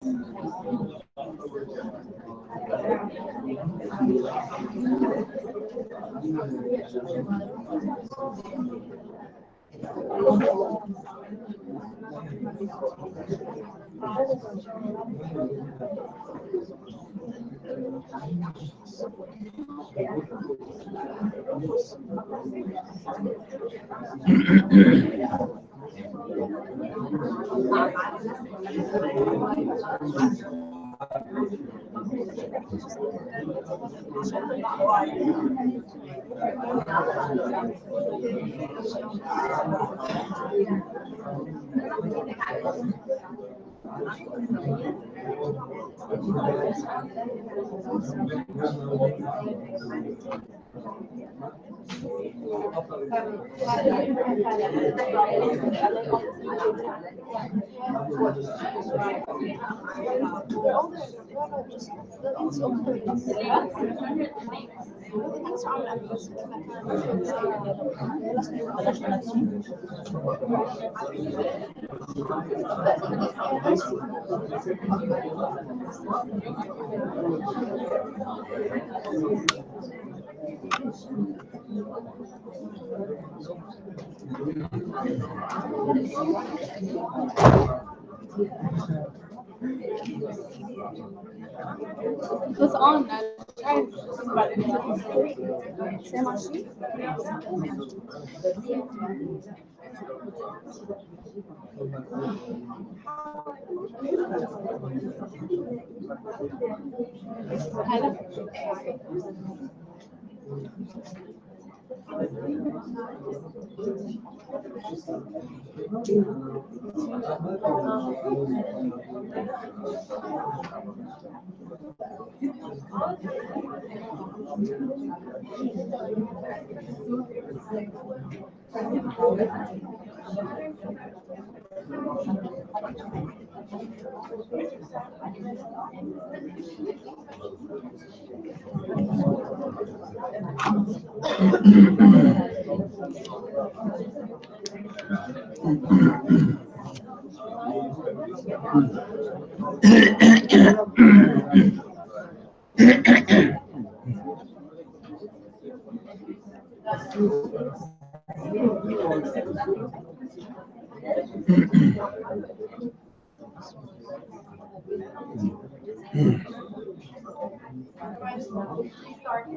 It was on. I tried Sam on sheet.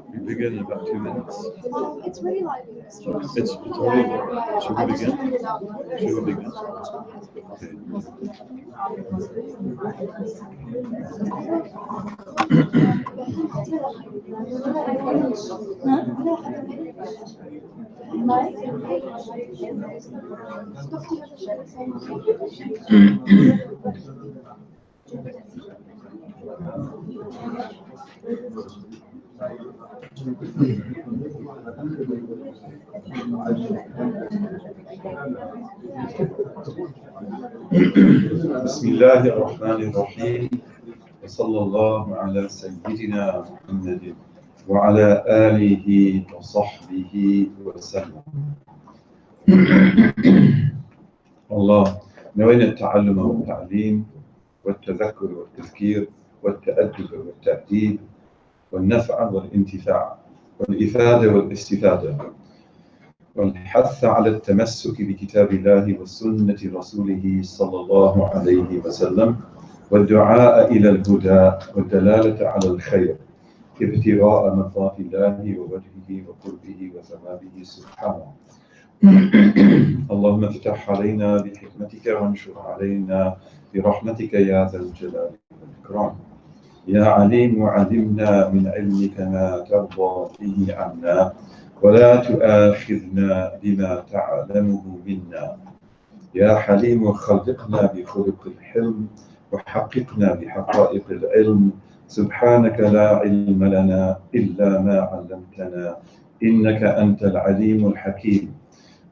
We begin in about 2 minutes. It's really like It's already. Should we begin? Should we begin? Okay. بسم الله الرحمن الرحيم وصلى الله على سيدنا محمد وعلى آله وصحبه وسلم. الله نوينا التعلم والتعليم والتذكر والتذكير والتأدب والتأديب والنفع والانتفاع والإفادة والاستفادة والحث على التمسك بكتاب الله وسنة رسوله صلى الله عليه وسلم والدعاء إلى الهدى والدلالة على الخير ابتغاء مرضات الله ووجهه وقربه وثوابه سبحانه. اللهم افتح علينا بحكمتك وانشر علينا برحمتك يا ذا الجلال والإكرام. يا عليم علمنا من علمك ما ترضى به عنا ولا تؤاخذنا بما تعلمه منا. يا حليم خلقنا بخلق الحلم وحققنا بحقائق العلم. سبحانك لا علم لنا إلا ما علمتنا إنك أنت العليم الحكيم.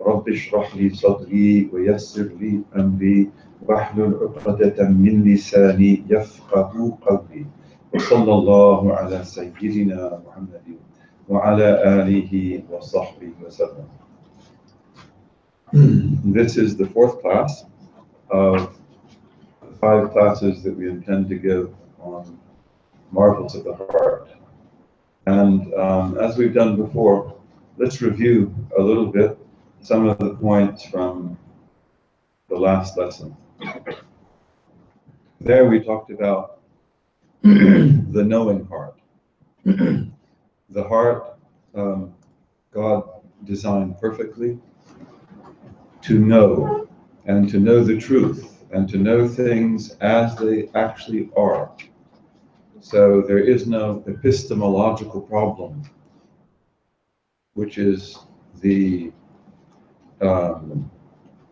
رب اشرح لي صدري ويسر لي أمري واحلل عقدة من لساني يفقه قولي. وصلى الله على سيدنا محمد وعلى آله وصحبه وسلم. This is the fourth class of 5 classes that we intend to give on marvels of the heart. And as we've done before, let's review a little bit some of the points from the last lesson. There we talked about the knowing heart. The heart, God designed perfectly to know, and to know the truth, and to know things as they actually are. So there is no epistemological problem, which is the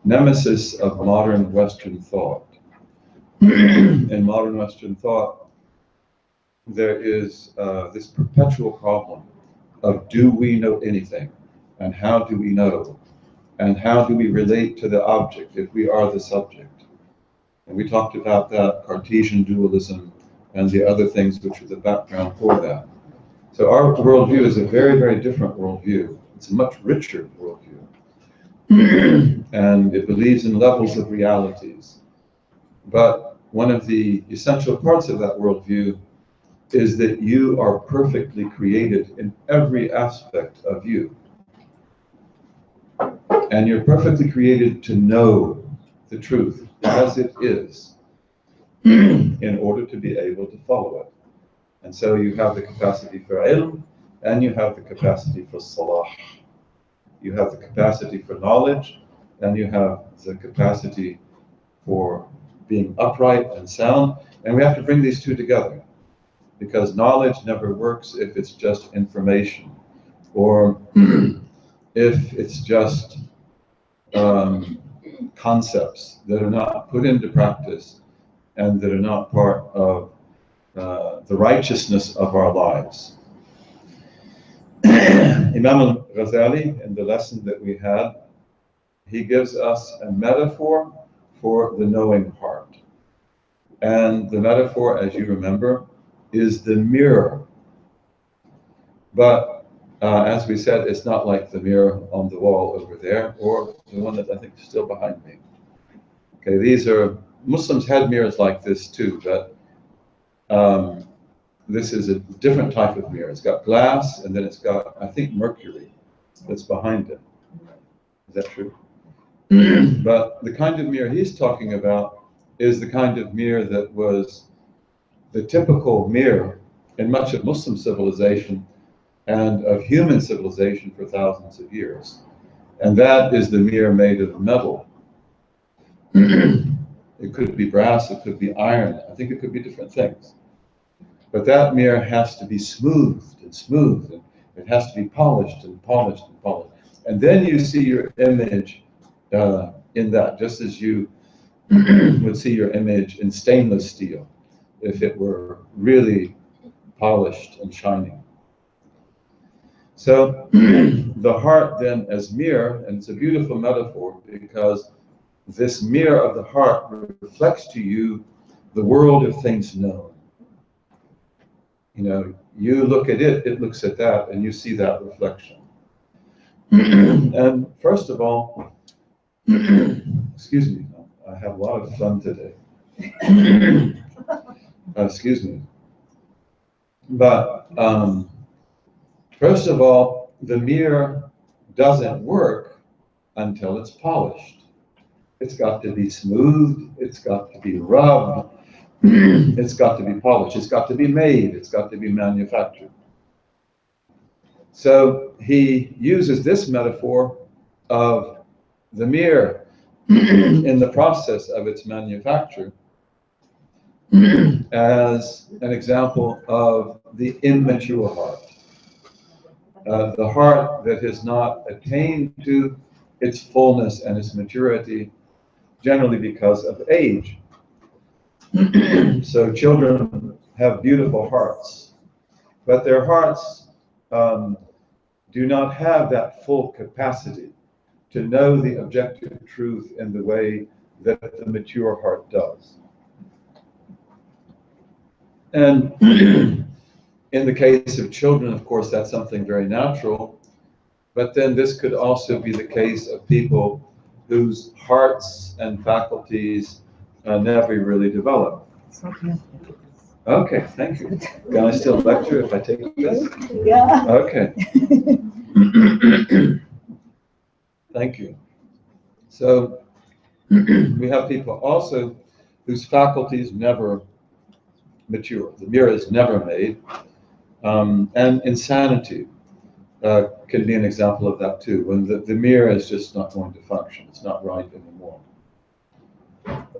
nemesis of modern Western thought. In modern Western thought, there is this perpetual problem of, do we know anything? And how do we know? And how do we relate to the object if we are the subject? And we talked about that, Cartesian dualism, and the other things which are the background for that. So our worldview is a very, very different worldview. It's a much richer worldview. And it believes in levels of realities. But one of the essential parts of that worldview is that you are perfectly created in every aspect of you. And you're perfectly created to know the truth as it is in order to be able to follow it. And so you have the capacity for ilm, and you have the capacity for salah. You have the capacity for knowledge, and you have the capacity for being upright and sound. And we have to bring these two together, because knowledge never works if it's just information, or if it's just concepts that are not put into practice and that are not part of the righteousness of our lives. Imam al-Ghazali, in the lesson that we had, he gives us a metaphor for the knowing heart. And the metaphor, as you remember, is the mirror. But as we said, it's not like the mirror on the wall over there, or the one that I think is still behind me. Okay, these are, Muslims had mirrors like this too, but this is a different type of mirror. It's got glass, and then it's got, I think, mercury that's behind it. Is that true? But the kind of mirror he's talking about is the kind of mirror that was the typical mirror in much of Muslim civilization and of human civilization for thousands of years. And that is the mirror made of metal. It could be brass, it could be iron, I think it could be different things. But that mirror has to be smoothed, and it has to be polished and polished and polished. And then you see your image in that, just as you would see your image in stainless steel if it were really polished and shining. So the heart then as mirror, and it's a beautiful metaphor because this mirror of the heart reflects to you the world of things known. You know, you look at it, it looks at that, and you see that reflection. And first of all, excuse me, I have a lot of fun today. Excuse me. But first of all, the mirror doesn't work until it's polished. It's got to be smoothed, it's got to be rubbed, it's got to be polished, it's got to be made, it's got to be manufactured. So he uses this metaphor of the mirror in the process of its manufacture as an example of the immature heart. The heart that has not attained to its fullness and its maturity, generally because of age. So children have beautiful hearts, but their hearts do not have that full capacity to know the objective truth in the way that the mature heart does. And in the case of children, of course, that's something very natural, but then this could also be the case of people whose hearts and faculties never really develop. Okay, thank you. Can I still lecture if I take this? Yeah. Okay. Thank you. So we have people also whose faculties never mature. The mirror is never made. And insanity can be an example of that too, when the mirror is just not going to function. It's not right anymore.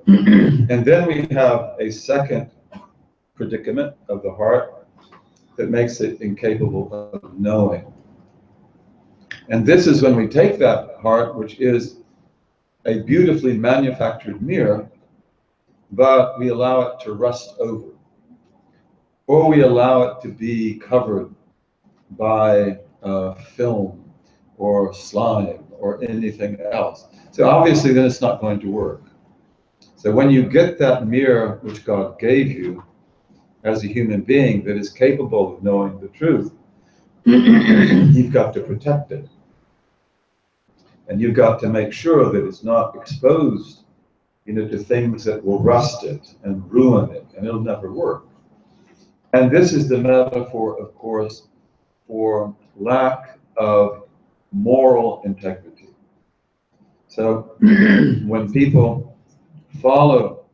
And then we have a second predicament of the heart that makes it incapable of knowing. And this is when we take that heart, which is a beautifully manufactured mirror, but we allow it to rust over, or we allow it to be covered by film or slime or anything else. So obviously then it's not going to work. So when you get that mirror which God gave you as a human being that is capable of knowing the truth, you've got to protect it. And you've got to make sure that it's not exposed, to things that will rust it and ruin it, and it'll never work. And this is the metaphor, of course, for lack of moral integrity. So when people follow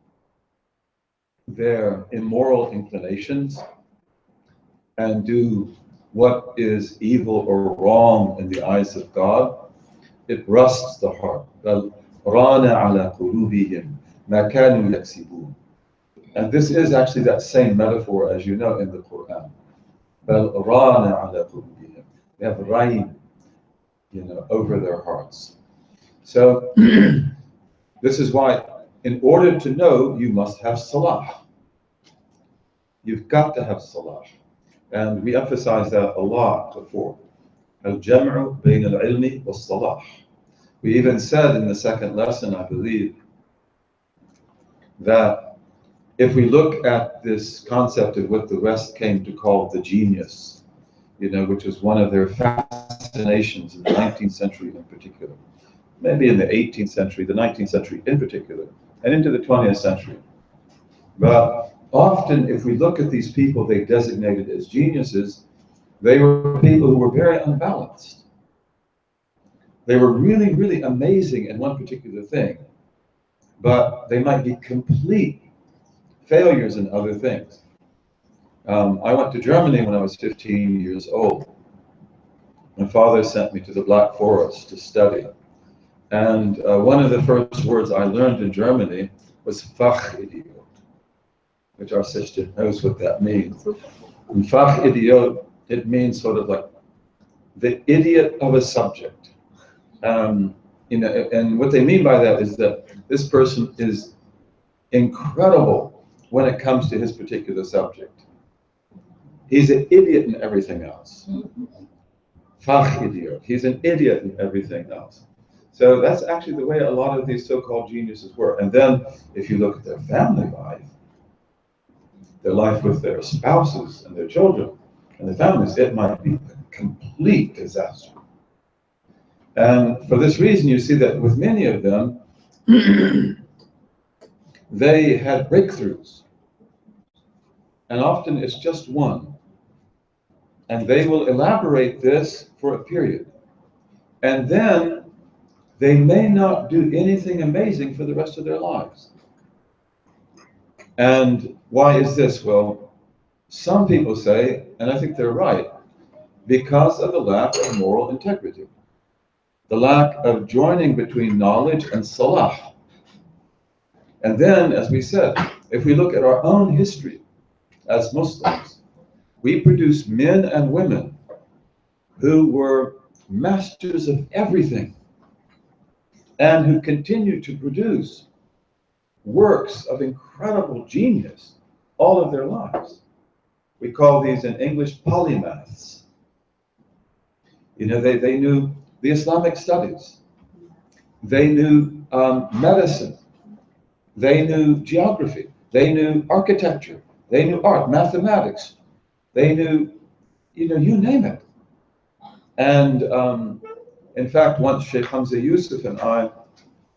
their immoral inclinations and do what is evil or wrong in the eyes of God, it rusts the heart. And this is actually that same metaphor, as you know, in the Quran. They have rain, over their hearts. So this is why, in order to know, you must have salah. You've got to have salah. And we emphasized that a lot before. Al-jam'u bayn al-ilmi was-salah. We even said in the second lesson, I believe, that if we look at this concept of what the West came to call the genius, which was one of their fascinations in the 19th century in particular, maybe in the 18th century, the 19th century in particular, and into the 20th century. But often, if we look at these people they designated as geniuses, they were people who were very unbalanced. They were really, really amazing in one particular thing, but they might be complete failures in other things. I went to Germany when I was 15 years old. My father sent me to the Black Forest to study. And one of the first words I learned in Germany was Fachidiot, which our sister knows what that means. And Fachidiot, it means sort of like the idiot of a subject. And what they mean by that is that this person is incredible when it comes to his particular subject. He's an idiot in everything else. Fachidiot, he's an idiot in everything else. So that's actually the way a lot of these so-called geniuses were. And then if you look at their family life, their life with their spouses and their children and their families, it might be a complete disaster. And for this reason, you see that with many of them, they had breakthroughs. And often it's just one. And they will elaborate this for a period. And then they may not do anything amazing for the rest of their lives. And why is this? Well, some people say, and I think they're right, because of the lack of moral integrity, the lack of joining between knowledge and salah. And then, as we said, if we look at our own history as Muslims, we produce men and women who were masters of everything and who continue to produce works of incredible genius all of their lives. We call these in English polymaths. They knew the Islamic studies. They knew medicine. They knew geography. They knew architecture. They knew art, mathematics. They knew, you name it. And in fact, once Sheikh Hamza Yusuf and I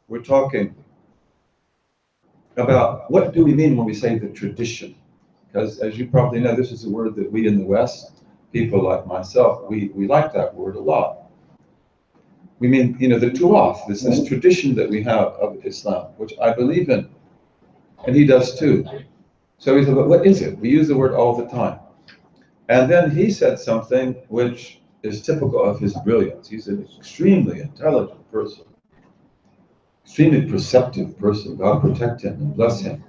were talking about what do we mean when we say the tradition. Because as you probably know, this is a word that we in the West, people like myself, we like that word a lot. We mean, the tuath, this tradition that we have of Islam, which I believe in, and he does too. So we thought, but what is it? We use the word all the time. And then he said something which is typical of his brilliance. He's an extremely intelligent person, extremely perceptive person. God protect him and bless him.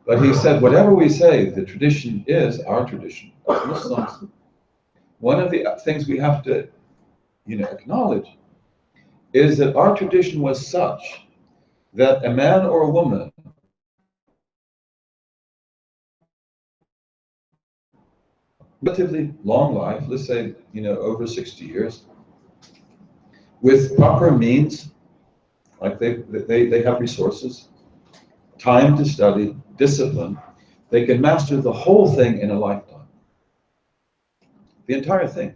But he said, whatever we say, the tradition is our tradition as Muslims. One of the things we have to, acknowledge is that our tradition was such that a man or a woman relatively long life, let's say, over 60 years, with proper means, like they have resources, time to study, discipline, they can master the whole thing in a lifetime, the entire thing.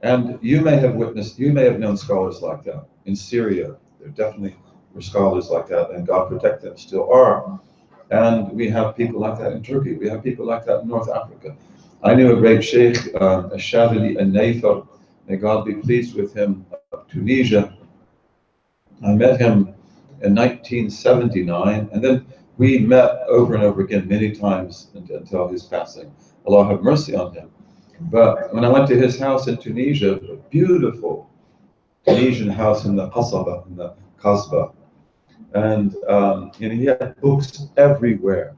And you may have known scholars like that in Syria. There definitely were scholars like that, and God protect them, still are. And we have people like that in Turkey. We have people like that in North Africa. I knew a great sheikh, Shadili al-Nayfar, may God be pleased with him, of Tunisia. I met him in 1979, and then we met over and over again many times until his passing. Allah have mercy on him. But when I went to his house in Tunisia, a beautiful Tunisian house in the Qasaba, in the Kasbah, and he had books everywhere.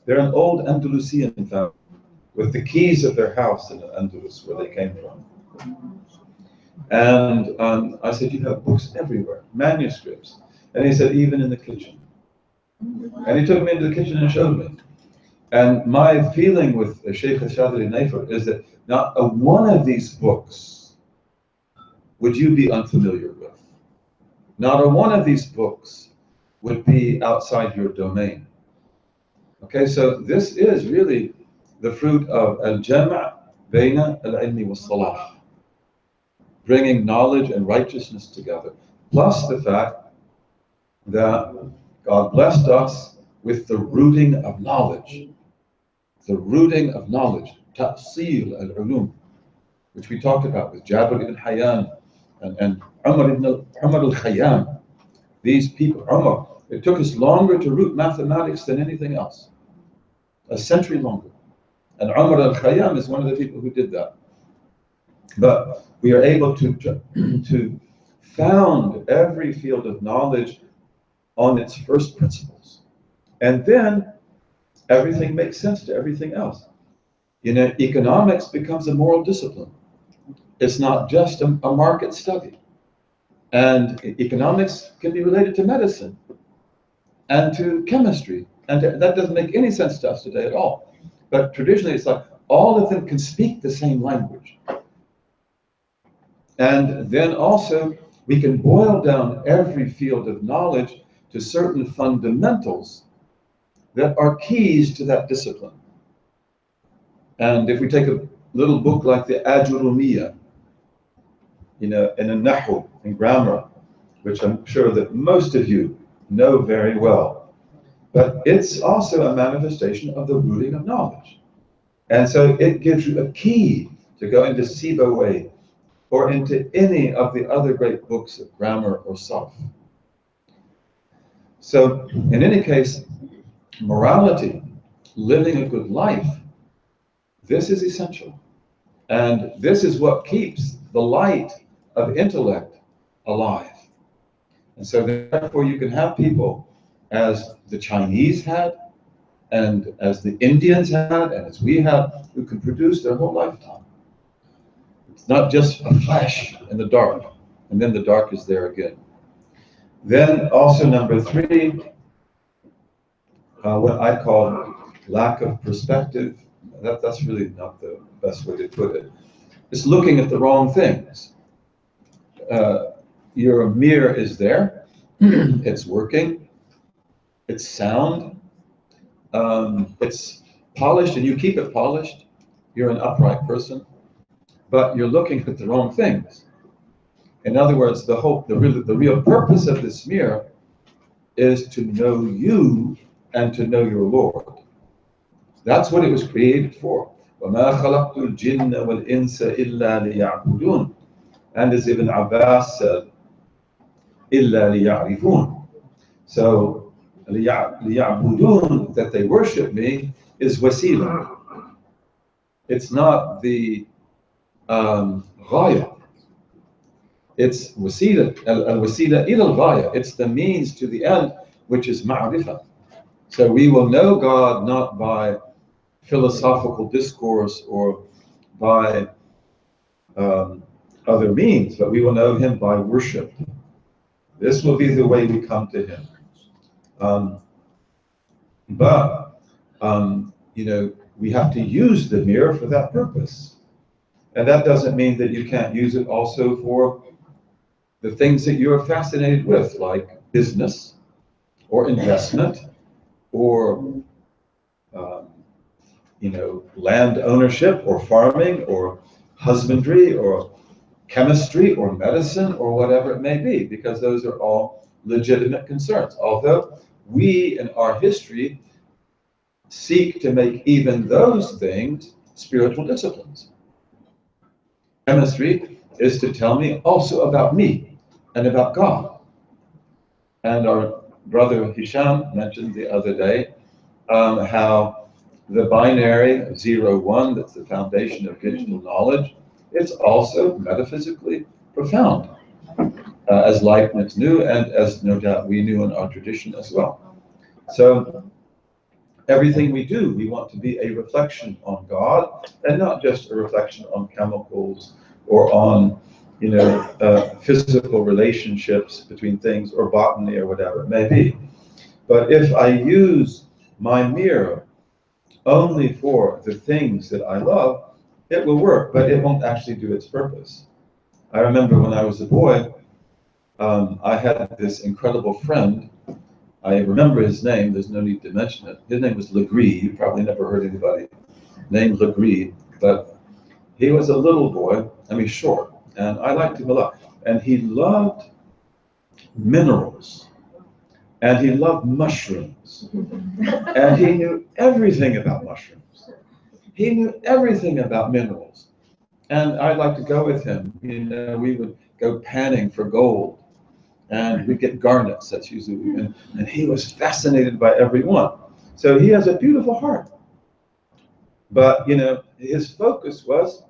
They're an old Andalusian family with the keys of their house in Andalus, where they came from. And I said, you have books everywhere, manuscripts. And he said, even in the kitchen. And he took me into the kitchen and showed me. And my feeling with Sheikh Shadili Nayfar is that not a one of these books would you be unfamiliar with. Not a one of these books would be outside your domain. Okay, so this is really the fruit of al-jam' bayna al-ilmi was-salah, bringing knowledge and righteousness together, plus the fact that God blessed us with the rooting of knowledge. The rooting of knowledge, ta'sil al-ulum, which we talked about with Jabir ibn Hayyan and Umar al-Khayyam. These people, Umar, it took us longer to root mathematics than anything else, a century longer. And Umar al-Khayyam is one of the people who did that. But we are able to found every field of knowledge on its first principles. And then everything makes sense to everything else. Economics becomes a moral discipline. It's not just a market study. And economics can be related to medicine and to chemistry. And that doesn't make any sense to us today at all. But traditionally, it's like all of them can speak the same language. And then also, we can boil down every field of knowledge to certain fundamentals that are keys to that discipline. And if we take a little book like the Ajurumiyya, in a Nahu, in grammar, which I'm sure that most of you know very well, but it's also a manifestation of the rooting of knowledge. And so it gives you a key to go into Sibawayh or into any of the other great books of grammar or sarf. So in any case, morality, living a good life, this is essential. And this is what keeps the light of intellect alive. And so therefore you can have people as the Chinese had, and as the Indians had, and as we have, who can produce their whole lifetime. It's not just a flash in the dark, and then the dark is there again. Then also number three, what I call lack of perspective. That's really not the best way to put it. It's looking at the wrong things. Your mirror is there, it's working, it's sound, it's polished, and you keep it polished. You're an upright person, but you're looking at the wrong things. In other words, the real purpose of this mirror is to know you and to know your Lord. That's what it was created for. وَمَا خَلَقْتُ الْجِنَّ وَالْإِنسَ إِلَّا لِيَعْبُدُونَ. And as Ibn Abbas said, إِلَّا لِيَعْرِفُونَ. So, لِيَعْبُدُونَ, that they worship me, is wasila. It's not the ghaya. It's wasila, al-wasila ila al-ghaya. It's the means to the end, which is ma'rifah. So we will know God not by philosophical discourse or by other means, but we will know him by worship. This will be the way we come to him. We have to use the mirror for that purpose. And that doesn't mean that you can't use it also for the things that you're fascinated with, like business or investment or land ownership or farming or husbandry or chemistry or medicine or whatever it may be, because those are all legitimate concerns. Although we in our history seek to make even those things spiritual disciplines. Chemistry is to tell me also about me and about God. And our brother Hisham mentioned the other day how the binary 0-1, that's the foundation of digital knowledge, it's also metaphysically profound, as Leibniz knew and as no doubt we knew in our tradition as well. So everything we do, we want to be a reflection on God and not just a reflection on chemicals or on physical relationships between things or botany or whatever it may be. But if I use my mirror only for the things that I love, it will work, but it won't actually do its purpose. I remember when I was a boy, I had this incredible friend. I remember his name, there's no need to mention it. His name was Legree. You probably never heard anybody named Legree, but he was a little boy, short, and I liked him a lot. And he loved minerals, and he loved mushrooms, and he knew everything about mushrooms. He knew everything about minerals. And I'd like to go with him. We would go panning for gold, and we'd get garnets, that's usually, and he was fascinated by every one. So he has a beautiful heart. But, his focus was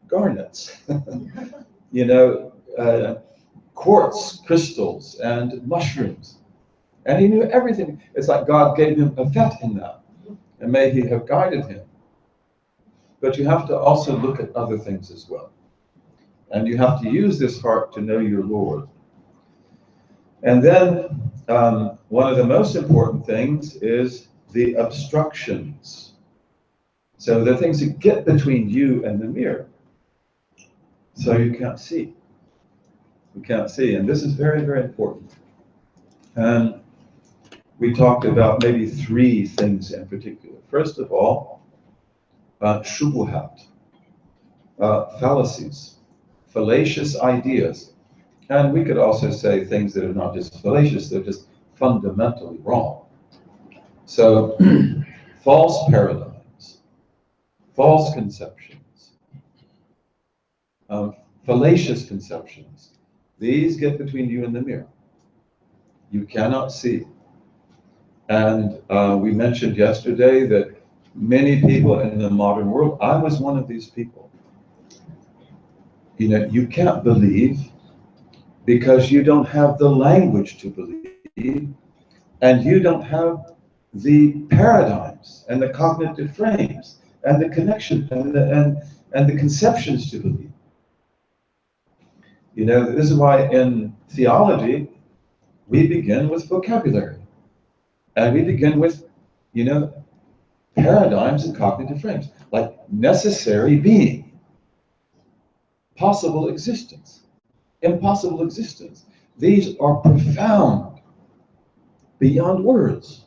garnets, quartz crystals and mushrooms. And he knew everything. It's like God gave him a vet in that, and may he have guided him. But you have to also look at other things as well. And you have to use this heart to know your Lord. And then one of the most important things is the obstructions. So the things that get between you and the mirror. So you can't see. You can't see. And this is very, very important. And we talked about maybe 3 things in particular. First of all, shubuhat, fallacies, fallacious ideas. And we could also say things that are not just fallacious, they're just fundamentally wrong. So, false paradigms, false conceptions, fallacious conceptions, these get between you and the mirror. You cannot see. And we mentioned yesterday that many people in the modern world, I was one of these people. You can't believe because you don't have the language to believe, and you don't have the paradigms and the cognitive frames and the connection and the conceptions to believe. This is why in theology we begin with vocabulary, and we begin with paradigms and cognitive frames, like necessary being, possible existence, impossible existence. These are profound, beyond words.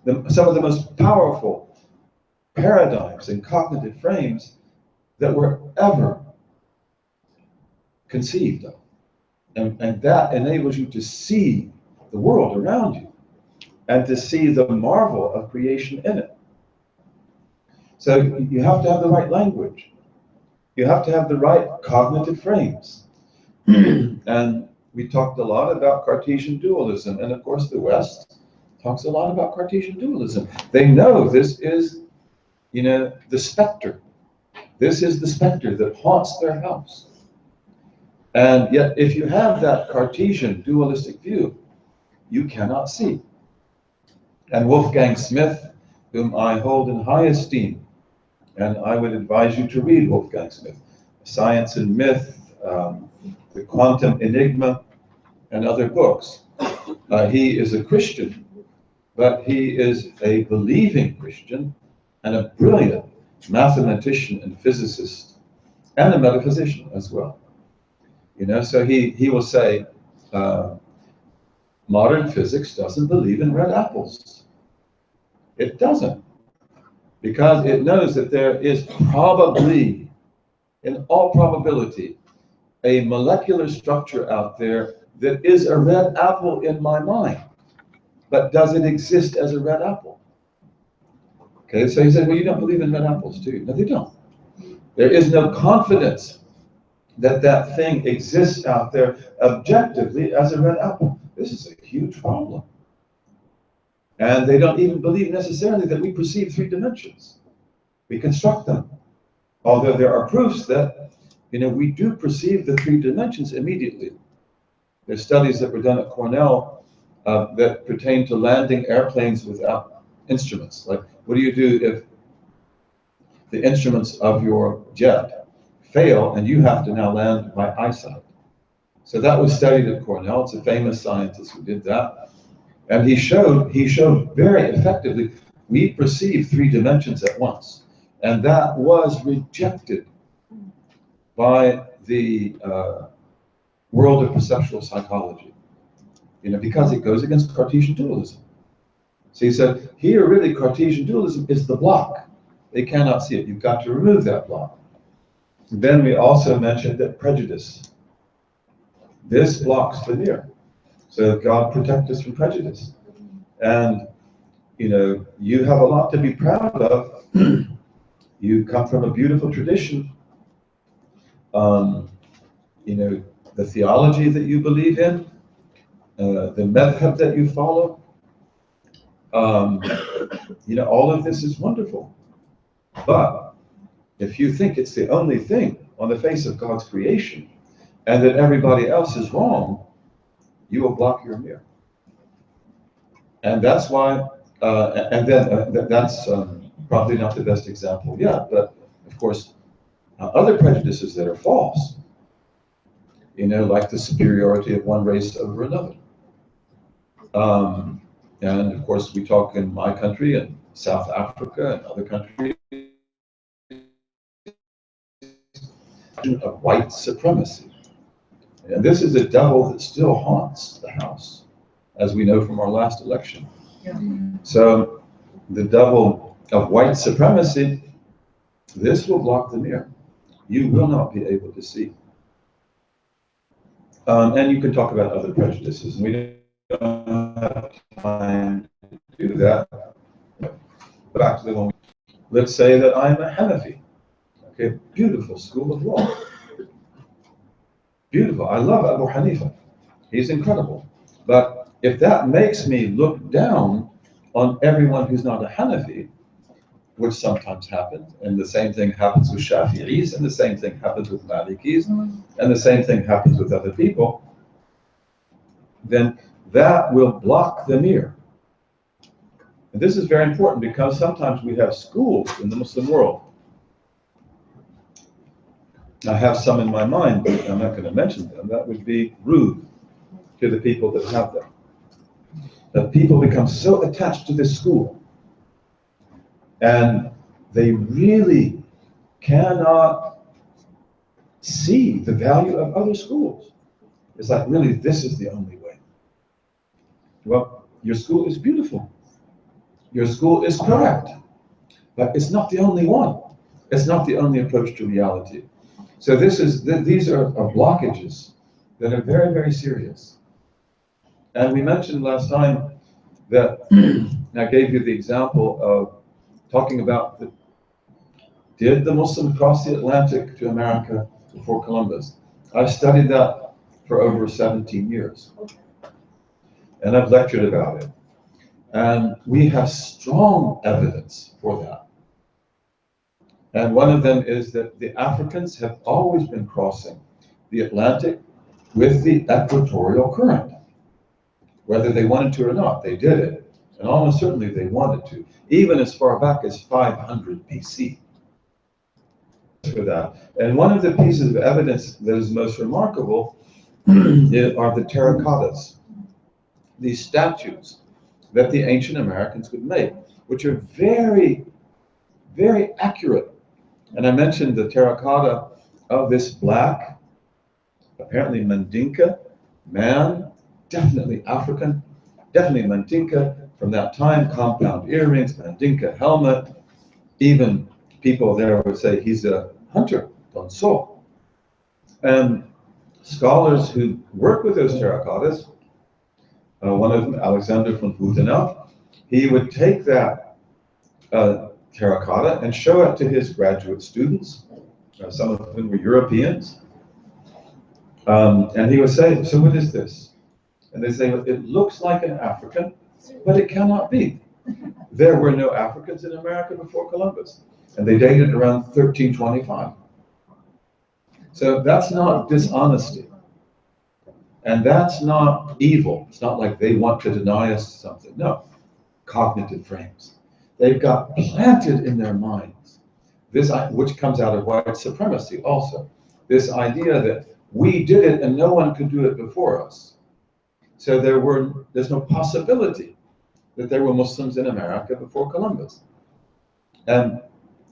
Some of the most powerful paradigms and cognitive frames that were ever conceived of. And that enables you to see the world around you and to see the marvel of creation in it. So you have to have the right language. You have to have the right cognitive frames. And we talked a lot about Cartesian dualism, and of course the West talks a lot about Cartesian dualism. They know this is, the specter. This is the specter that haunts their house. And yet, if you have that Cartesian dualistic view, you cannot see. And Wolfgang Smith, whom I hold in high esteem, and I would advise you to read Wolfgang Smith, Science and Myth, The Quantum Enigma, and other books. He is a Christian, but he is a believing Christian and a brilliant mathematician and physicist and a metaphysician as well. So he will say, modern physics doesn't believe in red apples. It doesn't, because it knows that there is probably, in all probability, a molecular structure out there that is a red apple in my mind. But does it exist as a red apple? Okay, so he said, well, you don't believe in red apples, do you? No, they don't. There is no confidence that that thing exists out there objectively as a red apple. This is a huge problem. And they don't even believe necessarily that we perceive three dimensions. We construct them. Although there are proofs that, we do perceive the three dimensions immediately. There's studies that were done at Cornell that pertain to landing airplanes without instruments. Like, what do you do if the instruments of your jet fail and you have to now land by eyesight? So that was studied at Cornell. It's a famous scientist who did that. And he showed very effectively, we perceive three dimensions at once. And that was rejected by the world of perceptual psychology, because it goes against Cartesian dualism. So he said, here really Cartesian dualism is the block. They cannot see it. You've got to remove that block. Then we also mentioned that prejudice. This blocks the mirror. So God protect us from prejudice. And, you have a lot to be proud of. You come from a beautiful tradition. The theology that you believe in, the madhab that you follow, all of this is wonderful. But if you think it's the only thing on the face of God's creation and that everybody else is wrong, you will block your mirror. And that's why, that's probably not the best example yet, but of course, other prejudices that are false, like the superiority of one race over another. And of course, we talk in my country and South Africa and other countries of white supremacy. And this is a devil that still haunts the house, as we know from our last election. Yeah. So the devil of white supremacy, this will block the mirror. You will not be able to see. And you can talk about other prejudices. We don't have time to do that. Back to the one. Let's say that I'm a Hanafi. Okay, beautiful school of law. Beautiful. I love Abu Hanifa. He's incredible. But if that makes me look down on everyone who's not a Hanafi, which sometimes happens, and the same thing happens with Shafi'is, and the same thing happens with Malikis, and the same thing happens with other people, then that will block the mirror. And this is very important because sometimes we have schools in the Muslim world. I have some in my mind, but I'm not going to mention them. That would be rude to the people that have them. That people become so attached to this school, and they really cannot see the value of other schools. It's like, really, this is the only way. Well, your school is beautiful. Your school is correct, but it's not the only one. It's not the only approach to reality. So these are blockages that are very, very serious. And we mentioned last time that I gave you the example of talking about did the Muslim cross the Atlantic to America before Columbus? I've studied that for over 17 years, and I've lectured about it. And we have strong evidence for that. And one of them is that the Africans have always been crossing the Atlantic with the equatorial current. Whether they wanted to or not, they did it. And almost certainly they wanted to, even as far back as 500 BC. For that. And one of the pieces of evidence that is most remarkable are the terracottas, these statues that the ancient Americans would make, which are very, very accurate. And I mentioned the terracotta of this black, apparently Mandinka man, definitely African, definitely Mandinka from that time, compound earrings, Mandinka helmet. Even people there would say he's a hunter, Donso. And scholars who work with those terracottas, one of them, Alexander von Butenau, he would take that terracotta and show it to his graduate students, some of whom were Europeans. And he would say, so what is this? And they say, well, it looks like an African, but it cannot be. There were no Africans in America before Columbus, and they dated around 1325. So that's not dishonesty, and that's not evil. It's not like they want to deny us something. No, cognitive frames. They've got planted in their minds this, which comes out of white supremacy also, this idea that we did it and no one could do it before us. So there's no possibility that there were Muslims in America before Columbus. And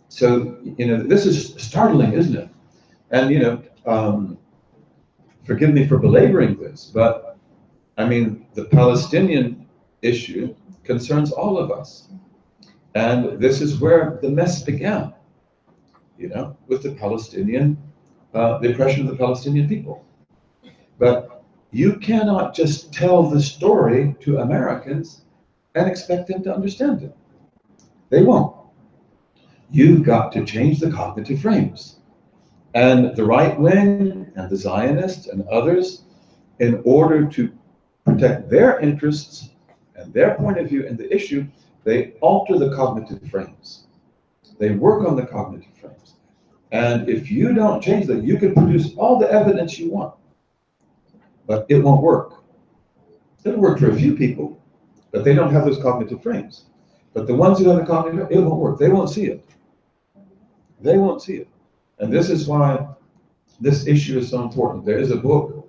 so, this is startling, isn't it? And, forgive me for belaboring this, but I mean, the Palestinian issue concerns all of us. And this is where the mess began, with the Palestinian, the oppression of the Palestinian people. But you cannot just tell the story to Americans and expect them to understand it. They won't. You've got to change the cognitive frames. And the right wing and the Zionists and others, in order to protect their interests and their point of view in the issue, they alter the cognitive frames. They work on the cognitive frames. And if you don't change that, you can produce all the evidence you want, but it won't work. It'll work for a few people, but they don't have those cognitive frames. But the ones who have the cognitive, it won't work. They won't see it. They won't see it. And this is why this issue is so important. There is a book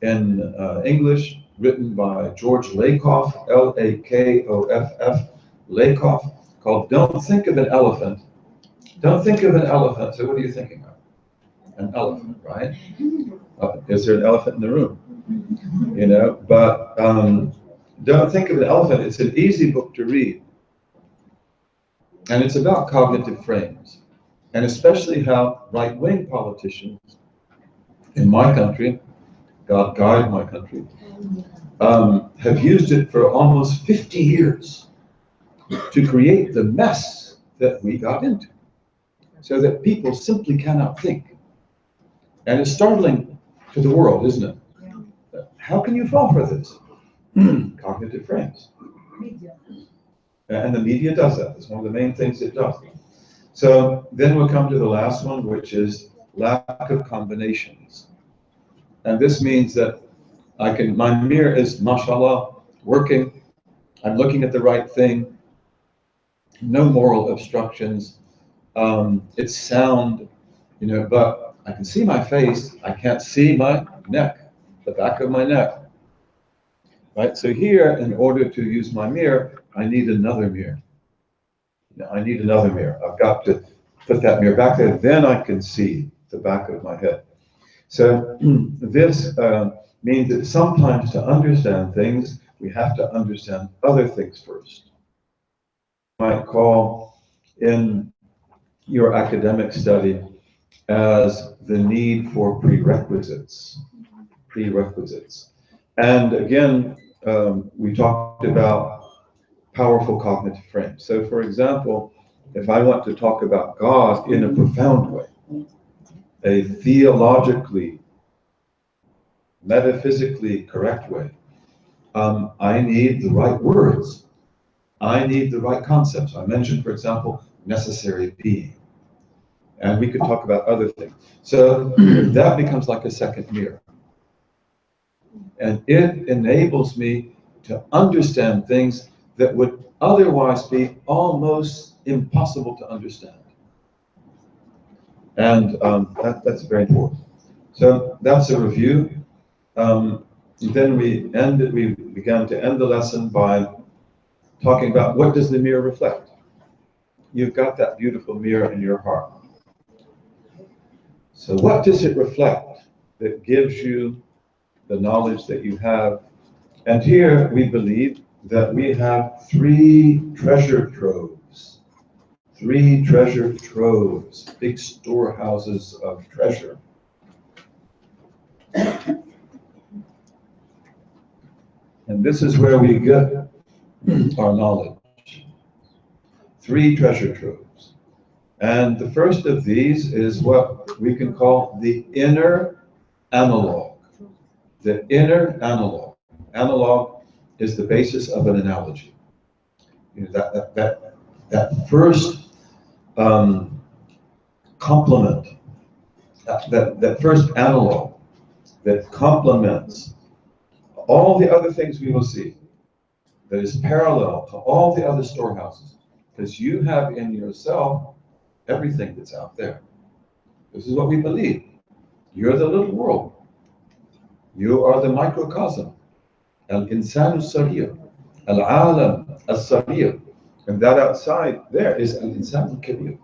in English written by George Lakoff, Lakoff, Lakoff, called Don't Think of an Elephant. Don't think of an elephant. So what are you thinking of? An elephant, right? Is there an elephant in the room? But don't think of an elephant. It's an easy book to read. And it's about cognitive frames. And especially how right-wing politicians in my country, God guide my country, have used it for almost 50 years to create the mess that we got into, so that people simply cannot think. And it's startling to the world, isn't it? How can you fall for this? Cognitive frames. And the media does that. It's one of the main things it does. So then we'll come to the last one, which is lack of combinations. And this means that my mirror is, mashallah, working. I'm looking at the right thing. No moral obstructions. It's sound, but I can see my face. I can't see my neck, the back of my neck. Right? So here, in order to use my mirror, I need another mirror. I need another mirror. I've got to put that mirror back there, then I can see the back of my head. So this means that sometimes to understand things, we have to understand other things first. You might call in your academic study as the need for prerequisites. Prerequisites. And again, we talked about powerful cognitive frames. So, for example, if I want to talk about God in a profound way, a theologically, metaphysically correct way, I need the right words. I need the right concepts. I mentioned, for example, necessary being. And we could talk about other things. So that becomes like a second mirror. And it enables me to understand things that would otherwise be almost impossible to understand. And that's very important. So that's a review. Then we began to end the lesson by talking about what does the mirror reflect? You've got that beautiful mirror in your heart. So what does it reflect that gives you the knowledge that you have? And here we believe that we have three treasure troves. Three treasure troves, big storehouses of treasure. And this is where we get our knowledge. Three treasure troves. And the first of these is what we can call the inner analog. The inner analog. Analog is the basis of an analogy. You know, that first complement, that first analog that complements all the other things we will see, that is parallel to all the other storehouses, because you have in yourself everything that's out there. This is what we believe. You're the little world. You are the microcosm. Al-insan al-saghir. Al-alam al-saghir. And that outside there is al-insan al-kabir.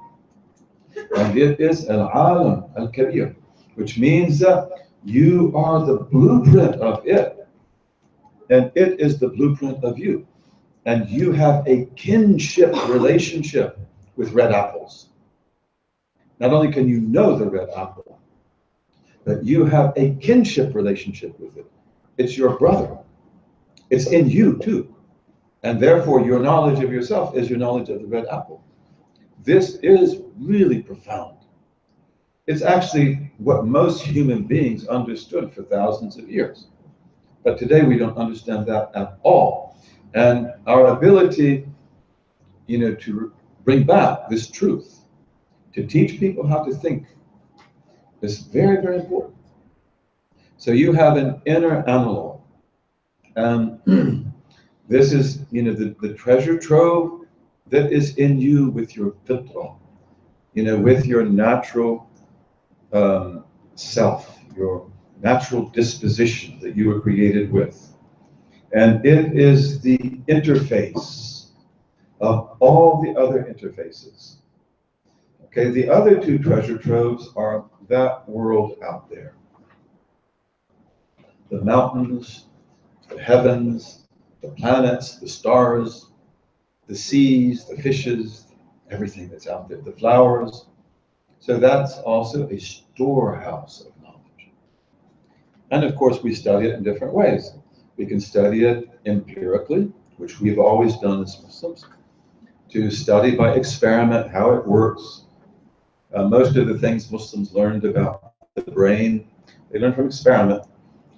And it is al-alam al-kabir, which means that you are the blueprint of it. And it is the blueprint of you. And you have a kinship relationship with red apples. Not only can you know the red apple, but you have a kinship relationship with it. It's your brother. It's in you too. And therefore your knowledge of yourself is your knowledge of the red apple. This is really profound. It's actually what most human beings understood for thousands of years. But today we don't understand that at all. And our ability, to bring back this truth, to teach people how to think, is very, very important. So you have an inner analog. And this is, the treasure trove that is in you with your fitra, with your natural self, your natural disposition that you were created with. And it is the interface of all the other interfaces. Okay, the other two treasure troves are that world out there. The mountains, the heavens, the planets, the stars, the seas, the fishes, everything that's out there, the flowers. So that's also a storehouse of knowledge. And of course, we study it in different ways. We can study it empirically, which we've always done as Muslims, to study by experiment how it works. Most of the things Muslims learned about the brain, they learned from experiment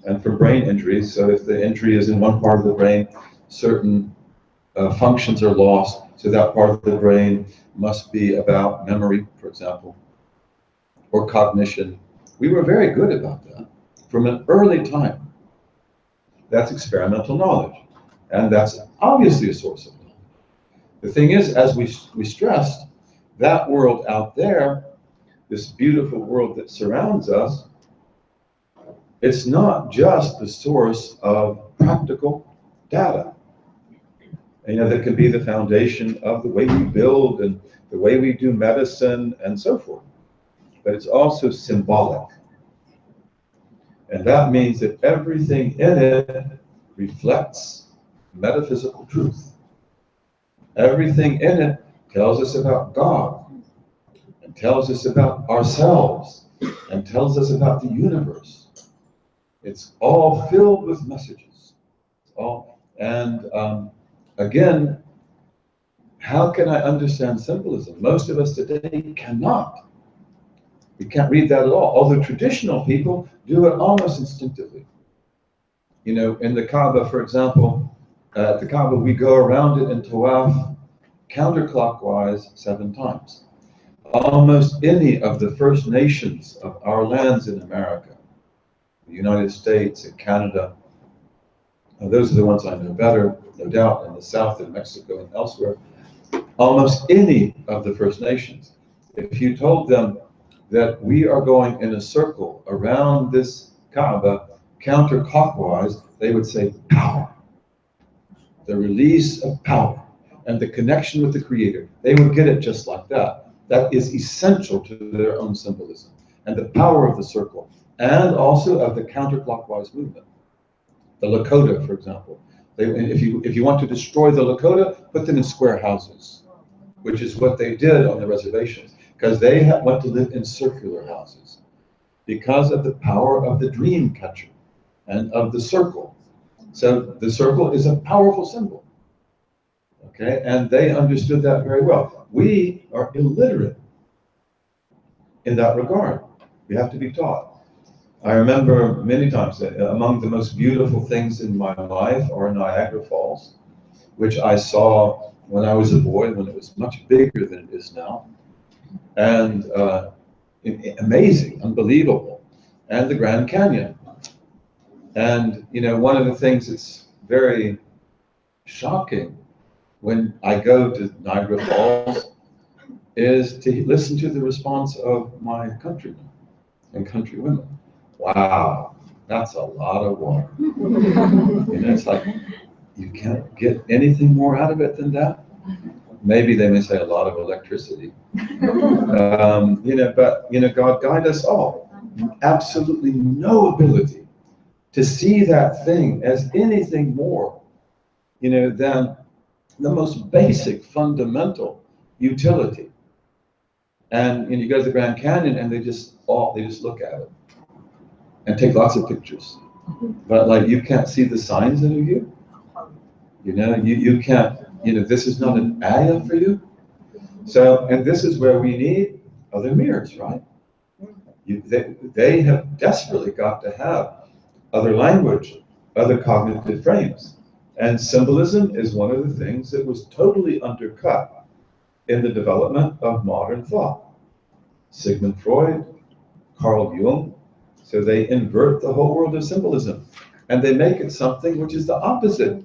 and from brain injuries. So if the injury is in one part of the brain, certain functions are lost. So that part of the brain must be about memory, for example, or cognition. We were very good about that from an early time. That's experimental knowledge. And that's obviously a source of knowledge. The thing is, as we stressed, that world out there, this beautiful world that surrounds us, it's not just the source of practical data. And, that can be the foundation of the way we build and the way we do medicine and so forth. But it's also symbolic. And that means that everything in it reflects metaphysical truth. Everything in it tells us about God, and tells us about ourselves, and tells us about the universe. It's all filled with messages. It's all. And again, how can I understand symbolism? Most of us today cannot. We can't read that at all. Although traditional people do it almost instinctively. You know, in the Kaaba, for example, at the Kaaba, we go around it in tawaf counterclockwise 7 times. Almost any of the First Nations of our lands in America, the United States and Canada, those are the ones I know better, no doubt, in the South, in Mexico and elsewhere. Almost any of the First Nations, if you told them that we are going in a circle around this Kaaba counterclockwise, they would say power, the release of power and the connection with the Creator. They would get it just like that. That is essential to their own symbolism and the power of the circle and also of the counterclockwise movement. The Lakota, for example, if you want to destroy the Lakota, put them in square houses, which is what they did on the reservations, because they went to live in circular houses because of the power of the dream catcher and of the circle. So the circle is a powerful symbol, okay? And they understood that very well. We are illiterate in that regard. We have to be taught. I remember many times that among the most beautiful things in my life are Niagara Falls, which I saw when I was a boy, when it was much bigger than it is now. And amazing, unbelievable. And the Grand Canyon. And, you know, one of the things that's very shocking when I go to Niagara Falls is to listen to the response of my countrymen and countrywomen. Wow, that's a lot of water. You know, it's like, you can't get anything more out of it than that. Maybe they may say a lot of electricity. You know, but, you know, God guide us all. Absolutely no ability to see that thing as anything more, you know, than the most basic, fundamental utility. And you go to the Grand Canyon and they just look at it and take lots of pictures. But like, you can't see the signs in you. You know, you can't, you know, this is not an ayah for you. So, and this is where we need other mirrors, right? They have desperately got to have other language, other cognitive frames. And symbolism is one of the things that was totally undercut in the development of modern thought. Sigmund Freud, Carl Jung, so they invert the whole world of symbolism and they make it something which is the opposite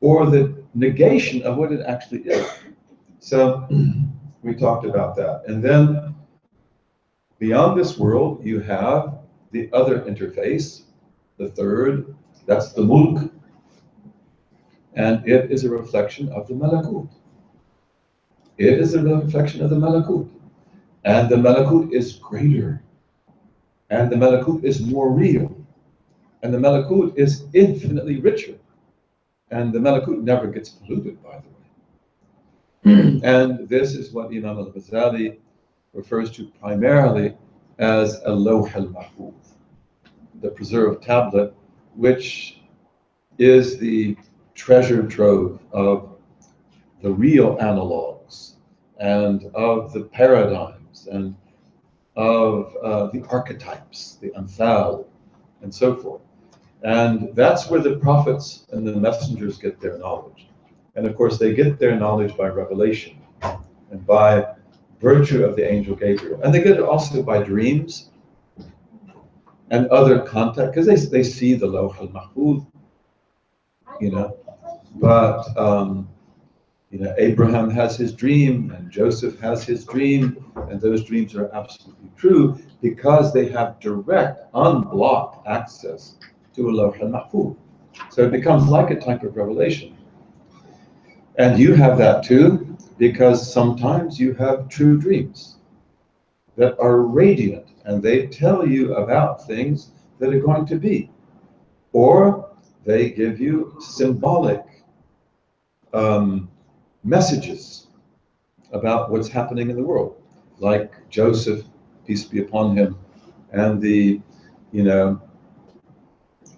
or the negation of what it actually is. So we talked about that. And then beyond this world, you have the other interface, the third, that's the mulk. And it is a reflection of the malakut. It is a reflection of the malakut. And the malakut is greater. And the malakut is more real. And the malakut is infinitely richer. And the malakut never gets polluted, by the way. And this is what Imam al-Ghazali refers to primarily as a lawh al-mahfuz, the preserved tablet, which is the treasure trove of the real analogs and of the paradigms and of the archetypes, the amthal, and so forth. And that's where the prophets and the messengers get their knowledge. And of course, they get their knowledge by revelation and by virtue of the angel Gabriel. And they get it also by dreams and other contact, because they see the lawh al-mahfuz, you know. But, you know, Abraham has his dream and Joseph has his dream, and those dreams are absolutely true because they have direct, unblocked access to a lawh al-mahfuz. So it becomes like a type of revelation. And you have that too, because sometimes you have true dreams that are radiant and they tell you about things that are going to be. Or they give you symbolic messages about what's happening in the world, like Joseph, peace be upon him, and the, you know,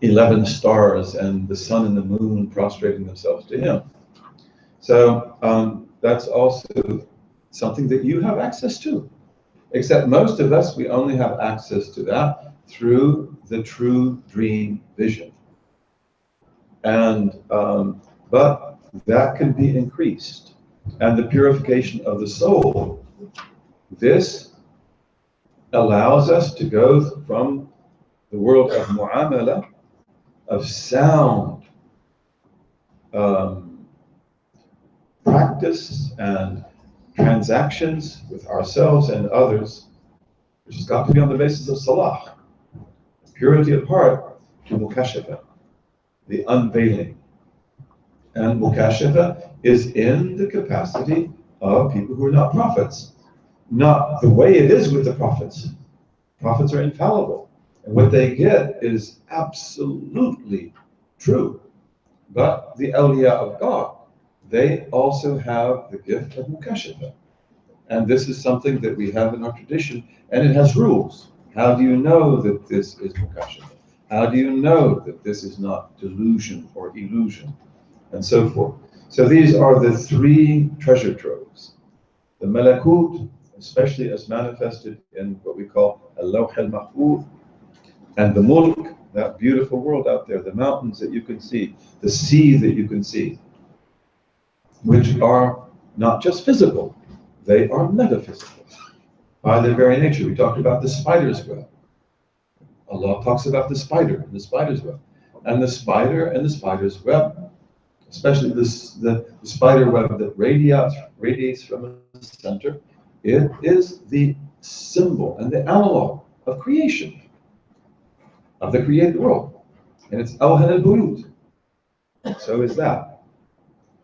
11 stars and the sun and the moon prostrating themselves to him. So that's also something that you have access to. Except most of us, we only have access to that through the true dream vision. And but that can be increased. And the purification of the soul, this allows us to go from the world of mu'amala, of sound practice and transactions with ourselves and others, which has got to be on the basis of salah, purity of heart, to mukashafa, the unveiling. And mukashafa is in the capacity of people who are not prophets. Not the way it is with the prophets. Prophets are infallible, and what they get is absolutely true. But the awliya of God, they also have the gift of mukashafa. And this is something that we have in our tradition, and it has rules. How do you know that this is mukashafa? How do you know that this is not delusion or illusion? And so forth. So these are the three treasure troves. The malakut, especially as manifested in what we call al-lawh al-mahfuz, and the mulk, that beautiful world out there, the mountains that you can see, the sea that you can see, which are not just physical, they are metaphysical. By their very nature, we talked about the spider's web. Allah talks about the spider and the spider's web. And the spider and the spider's web, especially the spider web that radiates from the center, it is the symbol and the analog of creation, of the created world. And it's awhan al-buyut. So is that.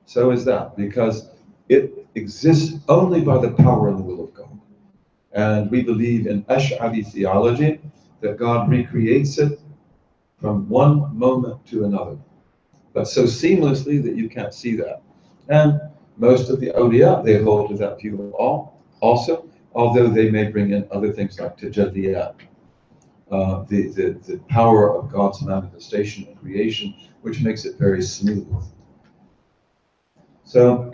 So is that, because it exists only by the power and the will of God. And we believe in Ash'ari theology that God recreates it from one moment to another, but so seamlessly that you can't see that. And most of the awliya, they hold to that view also, although they may bring in other things like tajalliyat, the power of God's manifestation and creation, which makes it very smooth. So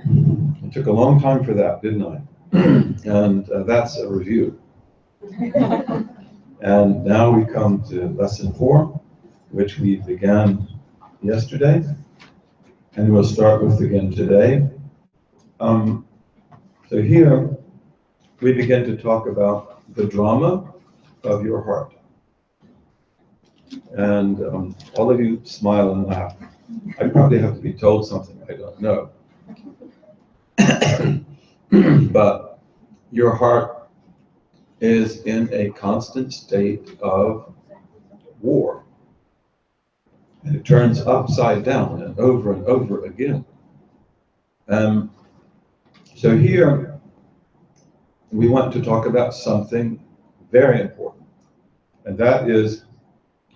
it took a long time for that, didn't I? And that's a review. And now we come to lesson 4, which we began yesterday, and we'll start with again today. So here we begin to talk about the drama of your heart. And all of you smile and laugh. I probably have to be told something I don't know. But your heart is in a constant state of war. And it turns upside down and over again. So here we want to talk about something very important, and that is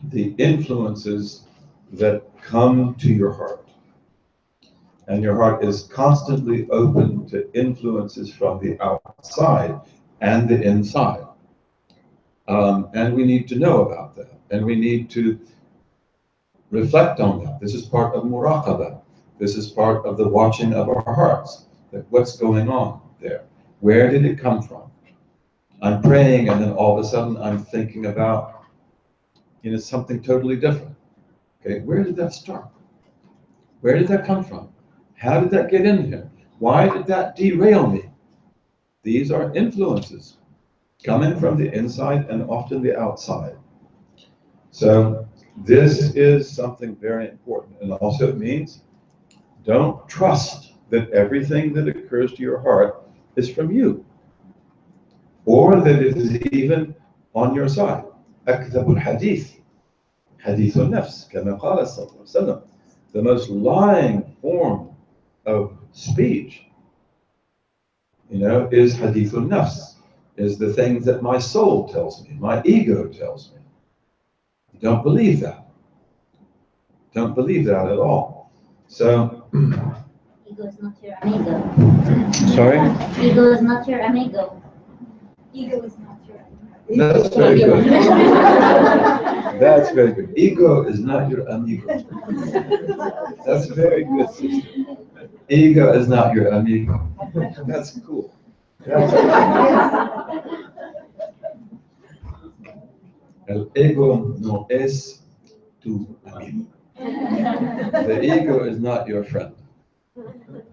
the influences that come to your heart. And your heart is constantly open to influences from the outside and the inside. And we need to know about that, and we need to reflect on that. This is part of muraqabah. This is part of the watching of our hearts. That what's going on there? Where did it come from? I'm praying, and then all of a sudden I'm thinking about, something totally different. Okay, where did that start? Where did that come from? How did that get in here? Why did that derail me? These are influences coming from the inside and often the outside. So this is something very important, and also it means don't trust that everything that occurs to your heart is from you, or that it is even on your side. أكذب الحديث حديث النفس كما قال صلى الله عليه وسلم. The most lying form of speech, is hadithun nafs, is the things that my soul tells me, my ego tells me. Don't believe that. Don't believe that at all. So, ego is not your amigo. Sorry? Ego is not your amigo. Ego is not your That's very good. That's very good. Ego is not your amigo. That's very good, sister. Ego is not your amigo. That's cool. El ego no es tu amigo. The ego is not your friend.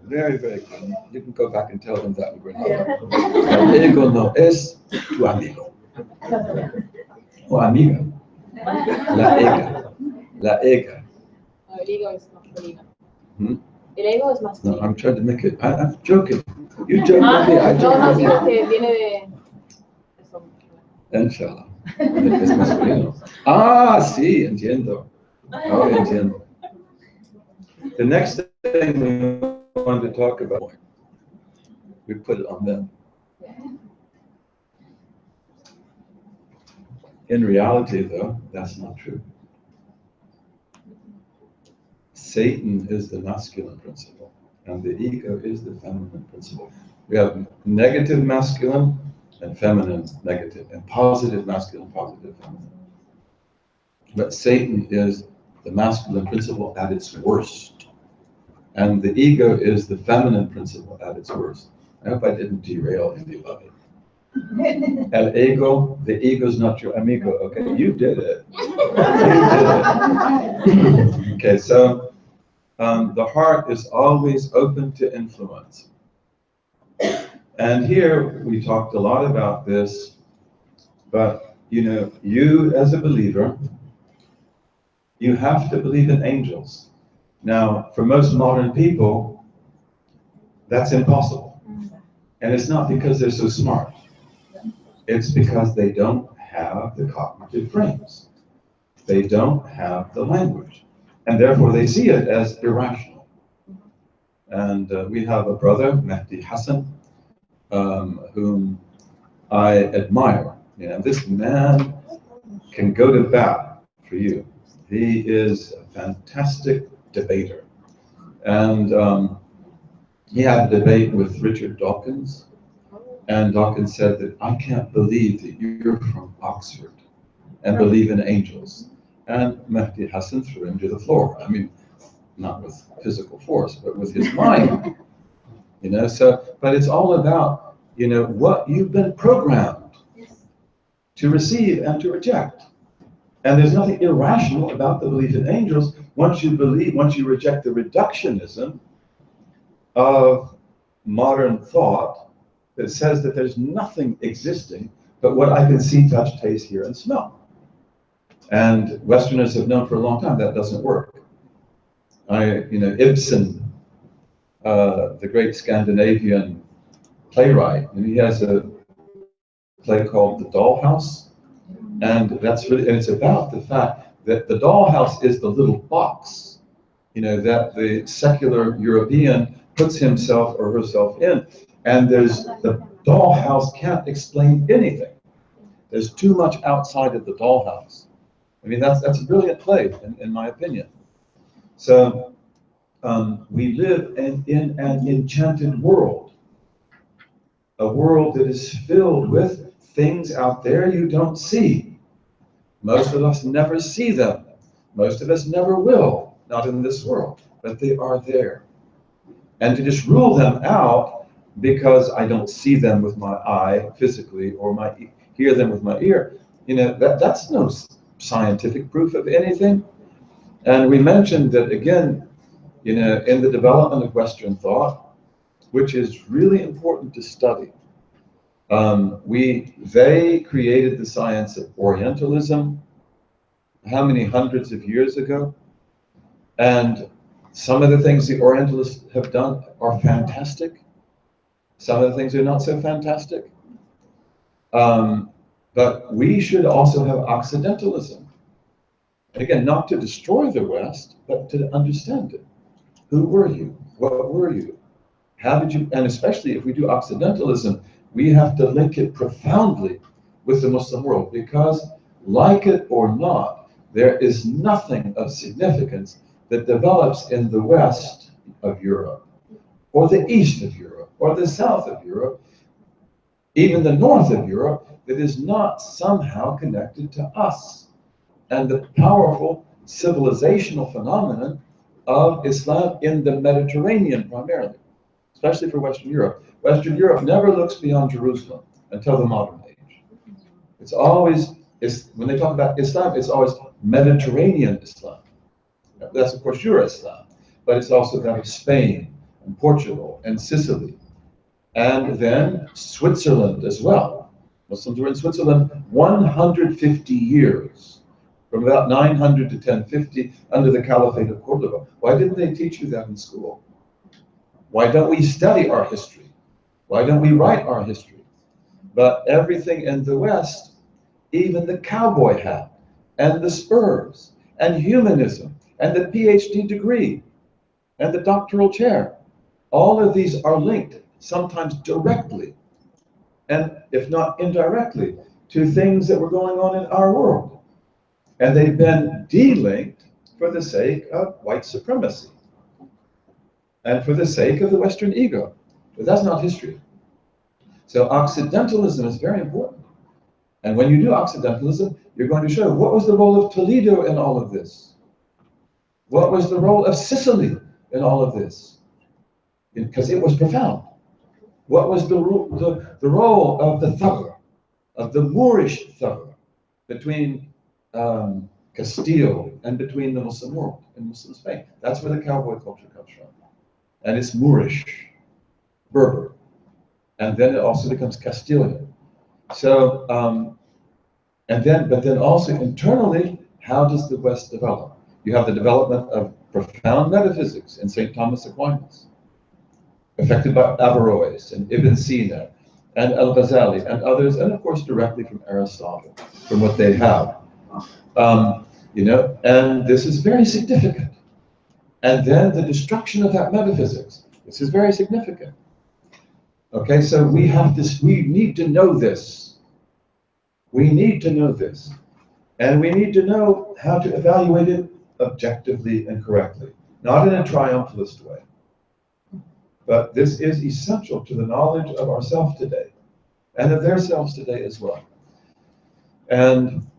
Very, very good. You can go back and tell them that in Grenada. El ego no es tu amigo. O amiga. La ega. La ega. No, el ego es masculino. Hmm? El ego es No, masculino. I'm trying to make it. I'm joking. You joke with me, I No, joke no, with digo you. que viene de eso. Inshallah. Es masculino. Ah, sí, entiendo. Oh, entiendo. The next thing we wanted to talk about, we put it on them. In reality, though, that's not true. Satan is the masculine principle, and the ego is the feminine principle. We have negative masculine and feminine negative, and positive masculine, positive feminine. But Satan is the masculine principle at its worst, and the ego is the feminine principle at its worst. I hope I didn't derail anybody. El ego, the ego is not your amigo. Okay, you did it. You did it. Okay, so the heart is always open to influence. And here we talked a lot about this, but you as a believer, you have to believe in angels. Now, for most modern people, that's impossible. And it's not because they're so smart. It's because they don't have the cognitive frames. They don't have the language. And therefore they see it as irrational. And we have a brother, Mehdi Hassan, whom I admire. This man can go to bat for you. He is a fantastic debater. And he had a debate with Richard Dawkins. And Dawkins said that I can't believe that you're from Oxford and believe in angels. And Mehdi Hassan threw him to the floor. I mean, not with physical force, but with his mind. But it's all about, what you've been programmed to receive and to reject. And there's nothing irrational about the belief in angels once you reject the reductionism of modern thought that says that there's nothing existing but what I can see, touch, taste, hear, and smell. And Westerners have known for a long time that doesn't work. Ibsen, the great Scandinavian playwright, and he has a play called The Dollhouse, and it's about the fact that the dollhouse is the little box, that the secular European puts himself or herself in. And the dollhouse can't explain anything. There's too much outside of the dollhouse. I mean, that's a brilliant play, in my opinion. So we live in an enchanted world, a world that is filled with things out there you don't see. Most of us never see them. Most of us never will, not in this world, but they are there. And to just rule them out because I don't see them with my eye physically or hear them with my ear, that's no scientific proof of anything. And we mentioned that again, in the development of Western thought, which is really important to study. They created the science of Orientalism how many hundreds of years ago? And some of the things the Orientalists have done are fantastic. Some of the things are not so fantastic. But we should also have Occidentalism. Again, not to destroy the West, but to understand it. Who were you? What were you? How did you, and especially if we do Occidentalism, we have to link it profoundly with the Muslim world, because like it or not, there is nothing of significance that develops in the west of Europe, or the east of Europe, or the south of Europe, even the north of Europe, that is not somehow connected to us. and the powerful civilizational phenomenon of Islam in the Mediterranean primarily, especially for Western Europe. Western Europe never looks beyond Jerusalem until the modern age. It's always, when they talk about Islam, it's always Mediterranean Islam. That's, of course, your Islam, but it's also that of Spain and Portugal and Sicily, and then Switzerland as well. Muslims were in Switzerland 150 years, from about 900 to 1050, under the Caliphate of Cordoba. Why didn't they teach you that in school? Why don't we study our history? Why don't we write our history? But everything in the West, even the cowboy hat, and the spurs, and humanism, and the PhD degree, and the doctoral chair, all of these are linked, sometimes directly, and if not indirectly, to things that were going on in our world. And they've been de-linked for the sake of white supremacy and for the sake of the Western ego. But that's not history. So Occidentalism is very important. And when you do Occidentalism, you're going to show what was the role of Toledo in all of this? What was the role of Sicily in all of this? Because it was profound. What was the role of the Thugr, of the Moorish Thugr, between Castile and between the Muslim world and Muslim Spain? That's where the cowboy culture comes from. And it's Moorish, Berber. And then it also becomes Castilian. So, but then also internally, how does the West develop? You have the development of profound metaphysics in St. Thomas Aquinas, affected by Averroes and Ibn Sina and Al-Ghazali and others, and of course directly from Aristotle, from what they have. And this is very significant. And then the destruction of that metaphysics, this is very significant. Okay, so we need to know this. We need to know this. And we need to know how to evaluate it objectively and correctly, not in a triumphalist way. But this is essential to the knowledge of ourselves today, and of their selves today as well. And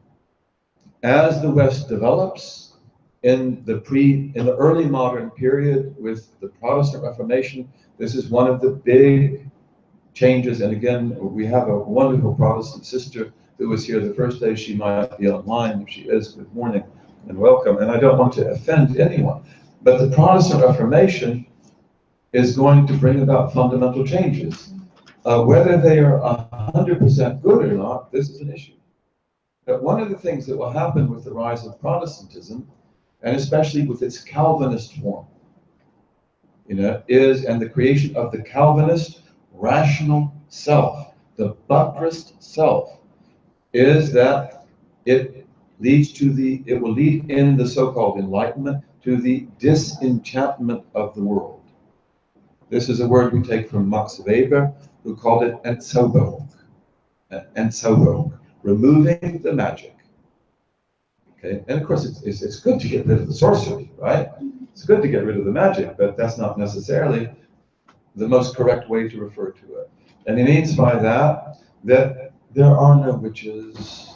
as the West develops in the early modern period with the Protestant Reformation, this is one of the big changes. And again, we have a wonderful Protestant sister who was here the first day. She might be online. If she is, good morning and welcome. And I don't want to offend anyone, but the Protestant Reformation is going to bring about fundamental changes. Whether they are 100% good or not, this is an issue. But one of the things that will happen with the rise of Protestantism, and especially with its Calvinist form, and the creation of the Calvinist rational self, the buttressed self, is that it will lead in the so-called Enlightenment to the disenchantment of the world. This is a word we take from Max Weber, who called it Entzauberung, removing the magic. Okay, and of course it's good to get rid of the sorcery, right? It's good to get rid of the magic, but that's not necessarily the most correct way to refer to it. And he means by that there are no witches,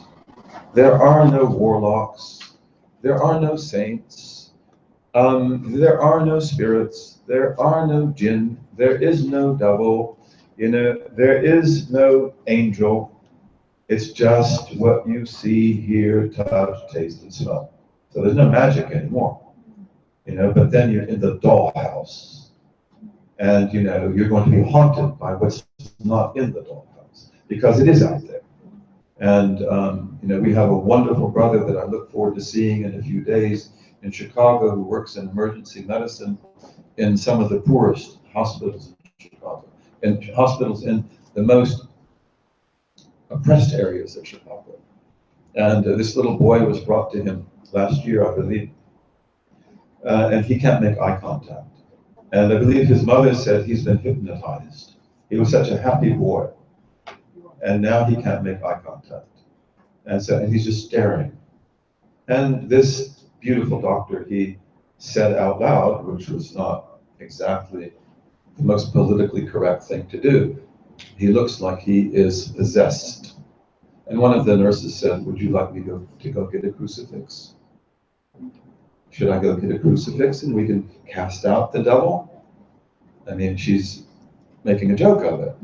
there are no warlocks, there are no saints, there are no spirits, there are no jinn, there is no devil, there is no angel. It's just what you see, hear, touch, taste, and smell. So there's no magic anymore, but then you're in the dollhouse, and you're going to be haunted by what's not in the dollhouse, because it is out there. And we have a wonderful brother that I look forward to seeing in a few days in Chicago, who works in emergency medicine in some of the poorest hospitals in Chicago, and hospitals in the most oppressed areas of Chicago. And this little boy was brought to him last year, I believe, and he can't make eye contact. And I believe his mother said he's been hypnotized. He was such a happy boy, and now he can't make eye contact. And he's just staring. And this beautiful doctor, he said out loud, which was not exactly the most politically correct thing to do, he looks like he is possessed. And one of the nurses said, would you like me to go get a crucifix? Should I go get a crucifix and we can cast out the devil? I mean, she's making a joke of it.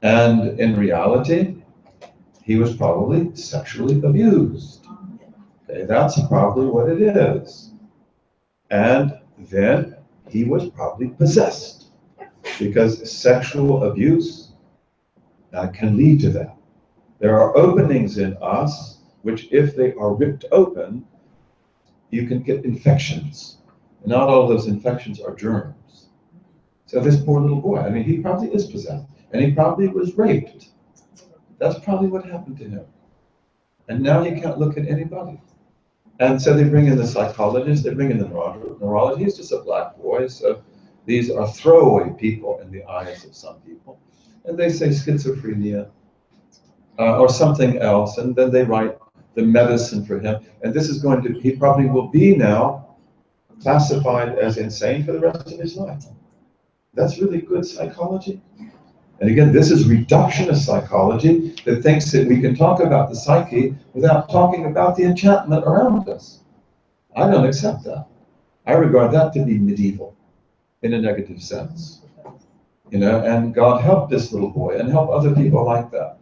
And in reality, he was probably sexually abused. Okay, that's probably what it is. And then he was probably possessed, because sexual abuse can lead to that. There are openings in us which, if they are ripped open, you can get infections. And not all those infections are germs. So this poor little boy, I mean, he probably is possessed, and he probably was raped. That's probably what happened to him. And now he can't look at anybody. And so they bring in the psychologist, they bring in the neurologist. He's just a black boy, so these are throwaway people in the eyes of some people. And they say schizophrenia or something else, and then they write the medicine for him. And this is going to, he probably will be now classified as insane for the rest of his life. That's really good psychology. And again, this is reductionist psychology that thinks that we can talk about the psyche without talking about the enchantment around us. I don't accept that. I regard that to be medieval in a negative sense. You know, and God help this little boy and help other people like that.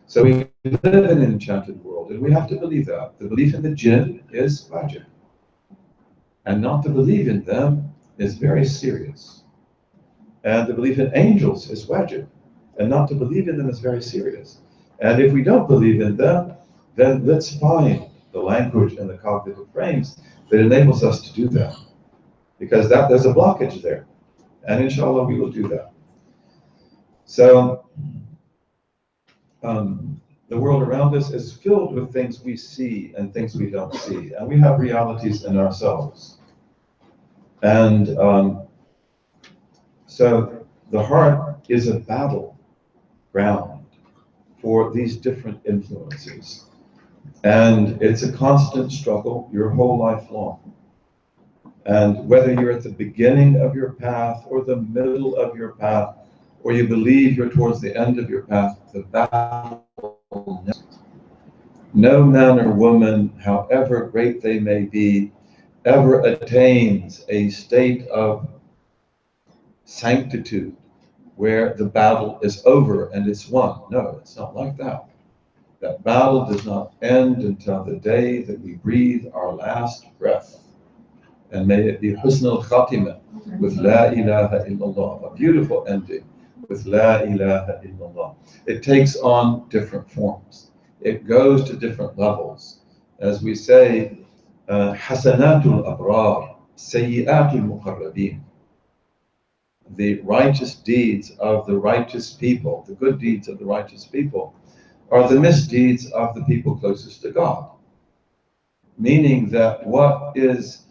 So we live in an enchanted world, and we have to believe that. The belief in the jinn is wajib. And not to believe in them is very serious. And the belief in angels is wajib. And not to believe in them is very serious. And if we don't believe in them, then let's find the language and the cognitive frames that enables us to do that. Because there's a blockage there. And inshallah, we will do that. So, the world around us is filled with things we see and things we don't see. And we have realities in ourselves. And so the heart is a battleground for these different influences. And it's a constant struggle your whole life long. And whether you're at the beginning of your path or the middle of your path, or you believe you're towards the end of your path, the battle next. No man or woman, however great they may be, ever attains a state of sanctitude where the battle is over and it's won. No, it's not like that. That battle does not end until the day that we breathe our last breath. And may it be husn al-khatimah with La ilaha illallah, a beautiful ending with La ilaha illallah. It takes on different forms. It goes to different levels. As we say, hasanatul abrar, sayyiatul muqarrabin. The righteous deeds of the righteous people, the good deeds of the righteous people, are the misdeeds of the people closest to God. Meaning that what is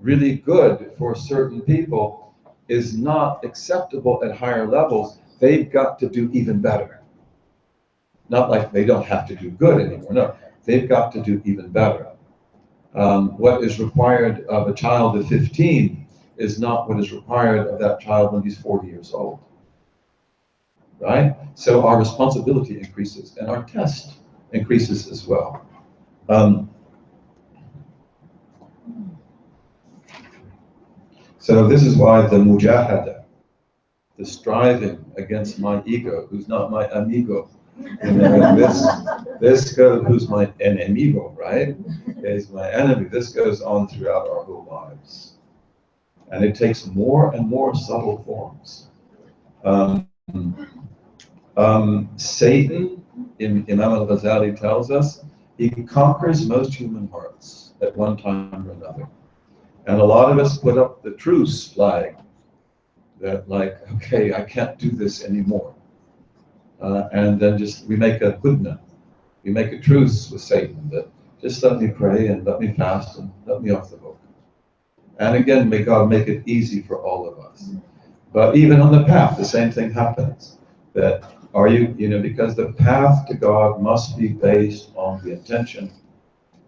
really good for certain people is not acceptable at higher levels. They've got to do even better. Not like they don't have to do good anymore. No, they've got to do even better. What is required of a child at 15 is not what is required of that child when he's 40 years old. Right? So our responsibility increases and our test increases as well. So this is why the mujahada, the striving against my ego, who's not my amigo, and this goes, who's my enemigo, right? Is my enemy. This goes on throughout our whole lives. And it takes more and more subtle forms. Satan, Imam al-Ghazali tells us, he conquers most human hearts at one time or another. And a lot of us put up the truce flag that like, okay, I can't do this anymore. And then we make a hudna. We make a truce with Satan that just let me pray and let me fast and let me off the hook. And again, may God make it easy for all of us. But even on the path, the same thing happens. That because the path to God must be based on the intention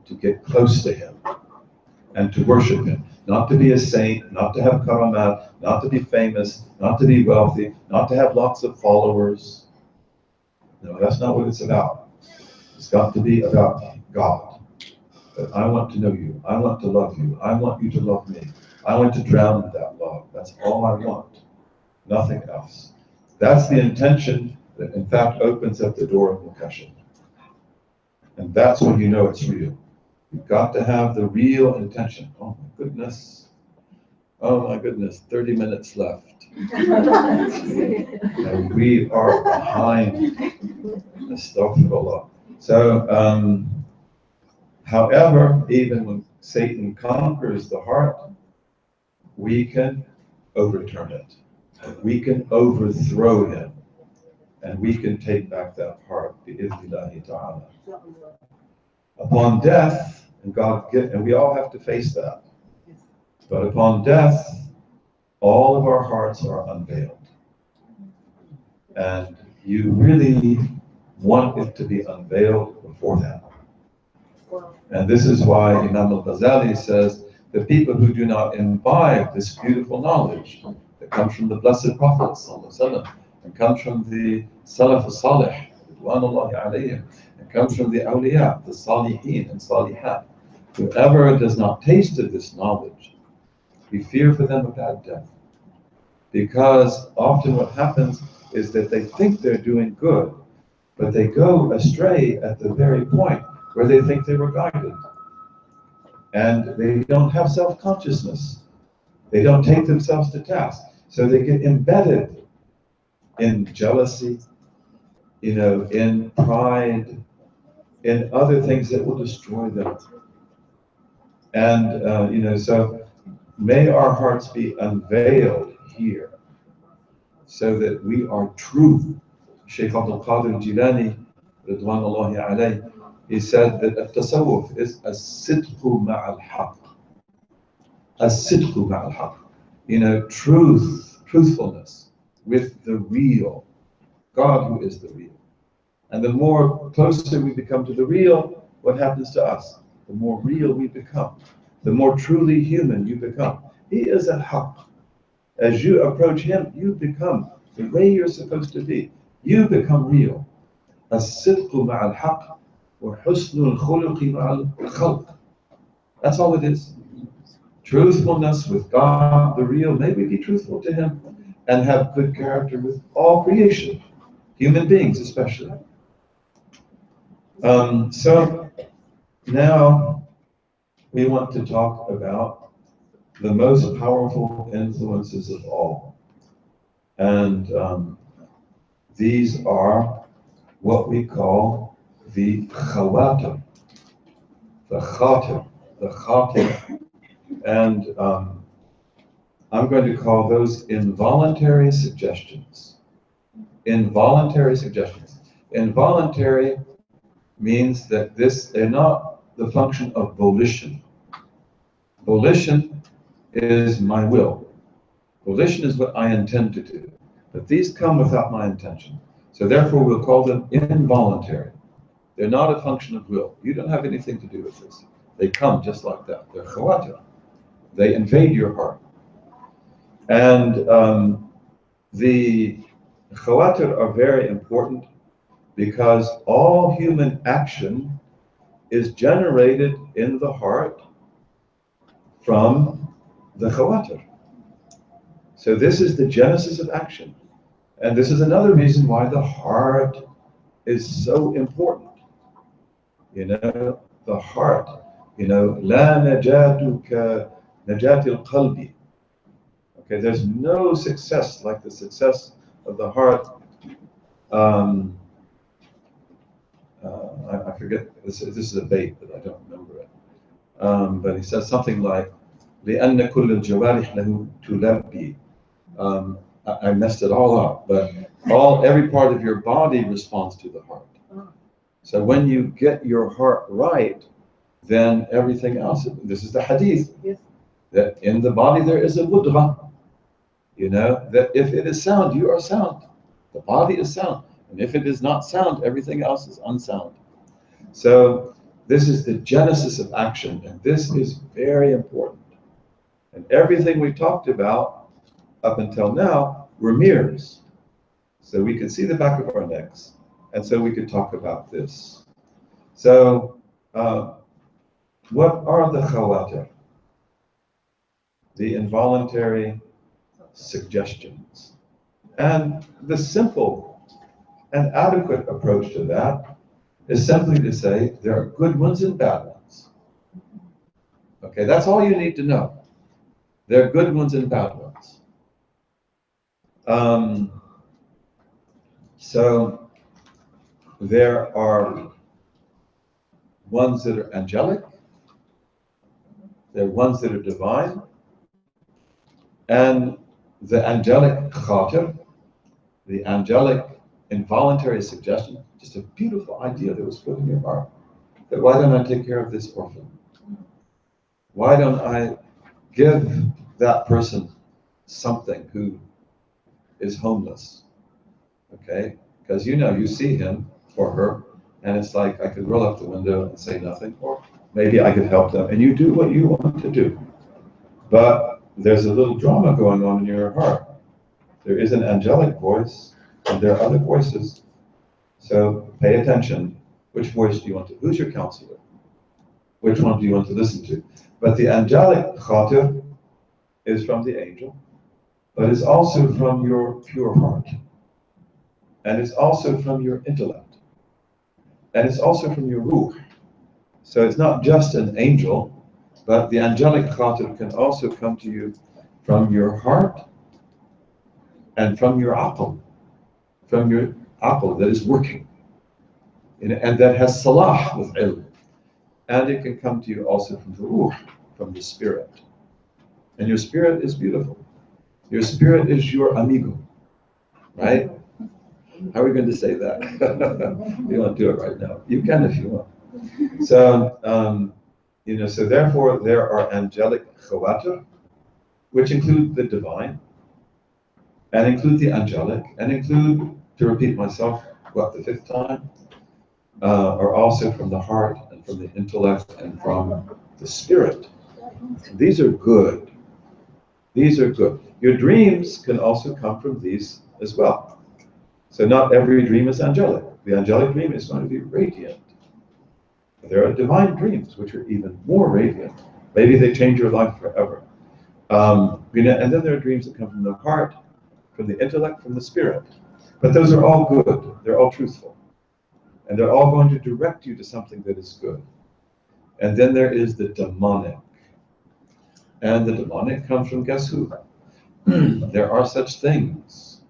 to get close to Him and to worship Him. Not to be a saint, not to have karamat, not to be famous, not to be wealthy, not to have lots of followers. No, that's not what it's about. It's got to be about God. That I want to know you. I want to love you. I want you to love me. I want to drown in that love. That's all I want. Nothing else. That's the intention that in fact opens up the door of Mukasha. And that's when you know it's real. You've got to have the real intention. Oh my goodness. Oh my goodness, 30 minutes left. And we are behind. Astaghfirullah. So, however, even when Satan conquers the heart, we can overturn it. We can overthrow him. And we can take back that heart, bi'idhnillahi ta'ala. Upon death, and we all have to face that. But upon death, all of our hearts are unveiled. And you really want it to be unveiled before that. And this is why Imam al-Ghazali says the people who do not imbibe this beautiful knowledge that comes from the Blessed Prophet and comes from the Salaf al-Salih, ridwanullahi alayhim, and comes from the awliya, the salihin and salihat, whoever does not taste of this knowledge, we fear for them a bad death. Because often what happens is that they think they're doing good, but they go astray at the very point where they think they were guided. And they don't have self-consciousness. They don't take themselves to task. So they get embedded in jealousy, in pride, in other things that will destroy them. And, so may our hearts be unveiled here so that we are true. Shaykh Abdul Qadir Jilani, ridwanullahi alayhi, he said that at-tasawwuf is as-sidqu ma'al haqq. As-sidqu ma'al haqq. Truthfulness with the real. God who is the real. And the more closer we become to the real, what happens to us? The more real we become. The more truly human you become. He is al-haqq. As you approach him, you become the way you're supposed to be. You become real. As-sidqu ma'al haqq wa husnul khuluqi ma'al khalq. That's all it is. Truthfulness with God, the real. May we be truthful to him and have good character with all creation, human beings especially. So now we want to talk about the most powerful influences of all. And these are what we call the khawatir, the khatir. And I'm going to call those involuntary suggestions. Involuntary suggestions. Involuntary means that they're not the function of volition. Volition is my will. Volition is what I intend to do. But these come without my intention. So therefore we'll call them involuntary. They're not a function of will. You don't have anything to do with this. They come just like that. They're khawatir. They invade your heart. And the khawatir are very important because all human action is generated in the heart from the khawatir. So this is the genesis of action. And this is another reason why the heart is so important. The heart, la najatu ka najati al-qalbi. Okay, there's no success like the success of the heart. I forget, this is a bait, but I don't remember it. But he says something like, لِأَنَّ كُلَّ الْجَوَارِحْ لَهُ تُلَبِّي. I messed it all up, but every part of your body responds to the heart. So when you get your heart right, then everything else, this is the hadith, that in the body there is a mudghah. That if it is sound, you are sound. The body is sound. And if it is not sound, everything else is unsound. So this is the genesis of action, and this is very important. And everything we talked about up until now were mirrors. So we could see the back of our necks, and so we could talk about this. So, what are the khawatir? The involuntary suggestions. And the simple and adequate approach to that is simply to say there are good ones and bad ones. Okay, that's all you need to know. There are good ones and bad ones. So there are ones that are angelic, there are ones that are divine, and the angelic khatir, the angelic involuntary suggestion, just a beautiful idea that was put in your heart. That why don't I take care of this orphan? Why don't I give that person something who is homeless? Okay, because you see him or her, and it's like I could roll up the window and say nothing, or maybe I could help them, and you do what you want to do. But there's a little drama going on in your heart. There is an angelic voice, and there are other voices. So pay attention. Which voice do you want to? Who's your counselor? Which one do you want to listen to? But the angelic khatir is from the angel, but it's also from your pure heart. And it's also from your intellect. And it's also from your ruh. So it's not just an angel, but the angelic khatir can also come to you from your heart and from your aql, that is working. And that has salah with ilm. And it can come to you also from the ruh, from the spirit. And your spirit is beautiful. Your spirit is your amigo, right? How are we going to say that? You want to do it right now? You can if you want. So, so therefore there are angelic khawatir, which include the divine, and include the angelic, and include, to repeat myself, the fifth time, are also from the heart and from the intellect and from the spirit. These are good. These are good. Your dreams can also come from these as well. So not every dream is angelic. The angelic dream is going to be radiant. There are divine dreams which are even more radiant. Maybe they change your life forever. And then there are dreams that come from the heart, from the intellect, from the spirit. But those are all good. They're all truthful. And they're all going to direct you to something that is good. And then there is the demonic. And the demonic comes from guess who? There are such things.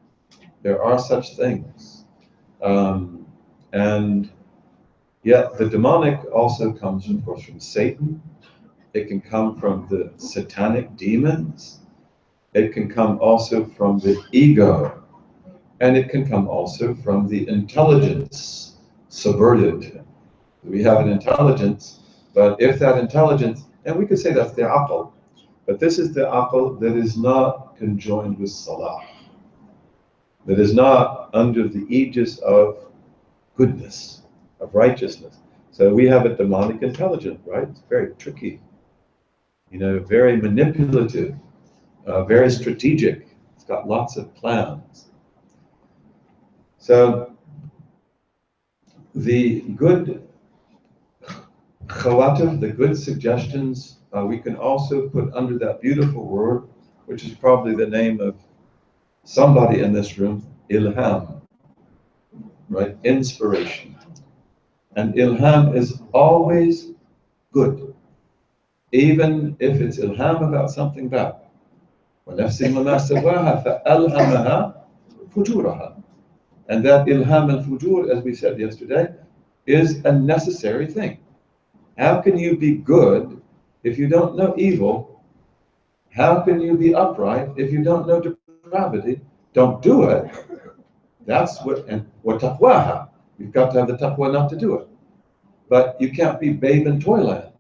There are such things. And yet the demonic also comes, of course, from Satan. It can come from the satanic demons. It can come also from the ego. And it can come also from the intelligence subverted. We have an intelligence, but if that intelligence, and we could say that's the aql, but this is the aql that is not conjoined with salah, that is not under the aegis of goodness, of righteousness. So we have a demonic intelligence, right? It's very tricky, very manipulative, very strategic. It's got lots of plans. So the good khawatir, the good suggestions, we can also put under that beautiful word, which is probably the name of somebody in this room, ilham, right? Inspiration. And ilham is always good, even if it's ilham about something bad. وَنَفْسٍ وَمَا سَوَّاهَا فَأَلْهَمَهَا فُجُورَهَا. And that ilham al-fujur, as we said yesterday, is a necessary thing. How can you be good if you don't know evil? How can you be upright if you don't know depravity? Don't do it. That's what taqwaha. You've got to have the taqwa not to do it. But you can't be babe in toyland.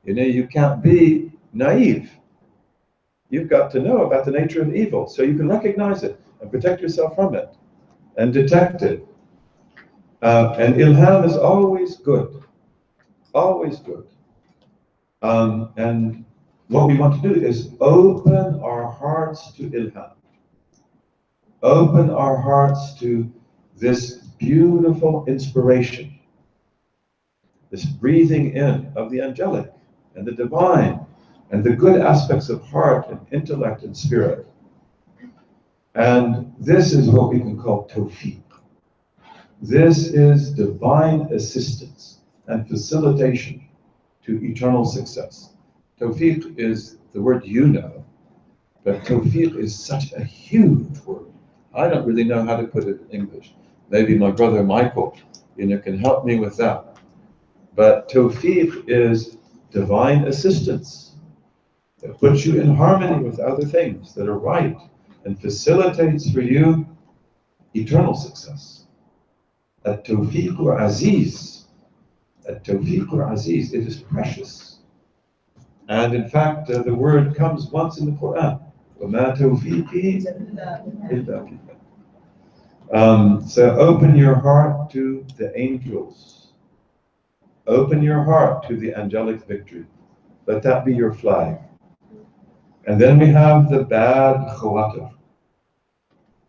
You can't be naive. You've got to know about the nature of evil so you can recognize it and protect yourself from it and detect it. And ilham is always good. Always good. And what we want to do is open our hearts to ilham. Open our hearts to this beautiful inspiration. this breathing in of the angelic and the divine and the good aspects of heart and intellect and spirit. And this is what we can call tawfiq. This is divine assistance and facilitation to eternal success. Tawfiq is the word you know, but tawfiq is such a huge word. I don't really know how to put it in English. Maybe my brother Michael, can help me with that. But tawfiq is divine assistance that puts you in harmony with other things that are right and facilitates for you eternal success. At-tawfiq aziz. At-tawfiq aziz. It is precious. And in fact, the word comes once in the Quran. وَمَا تَوْفِيقِي إِلَّا بِاللَّهِ. So open your heart to the angels. Open your heart to the angelic victory. Let that be your flag. And then we have the bad khawatir.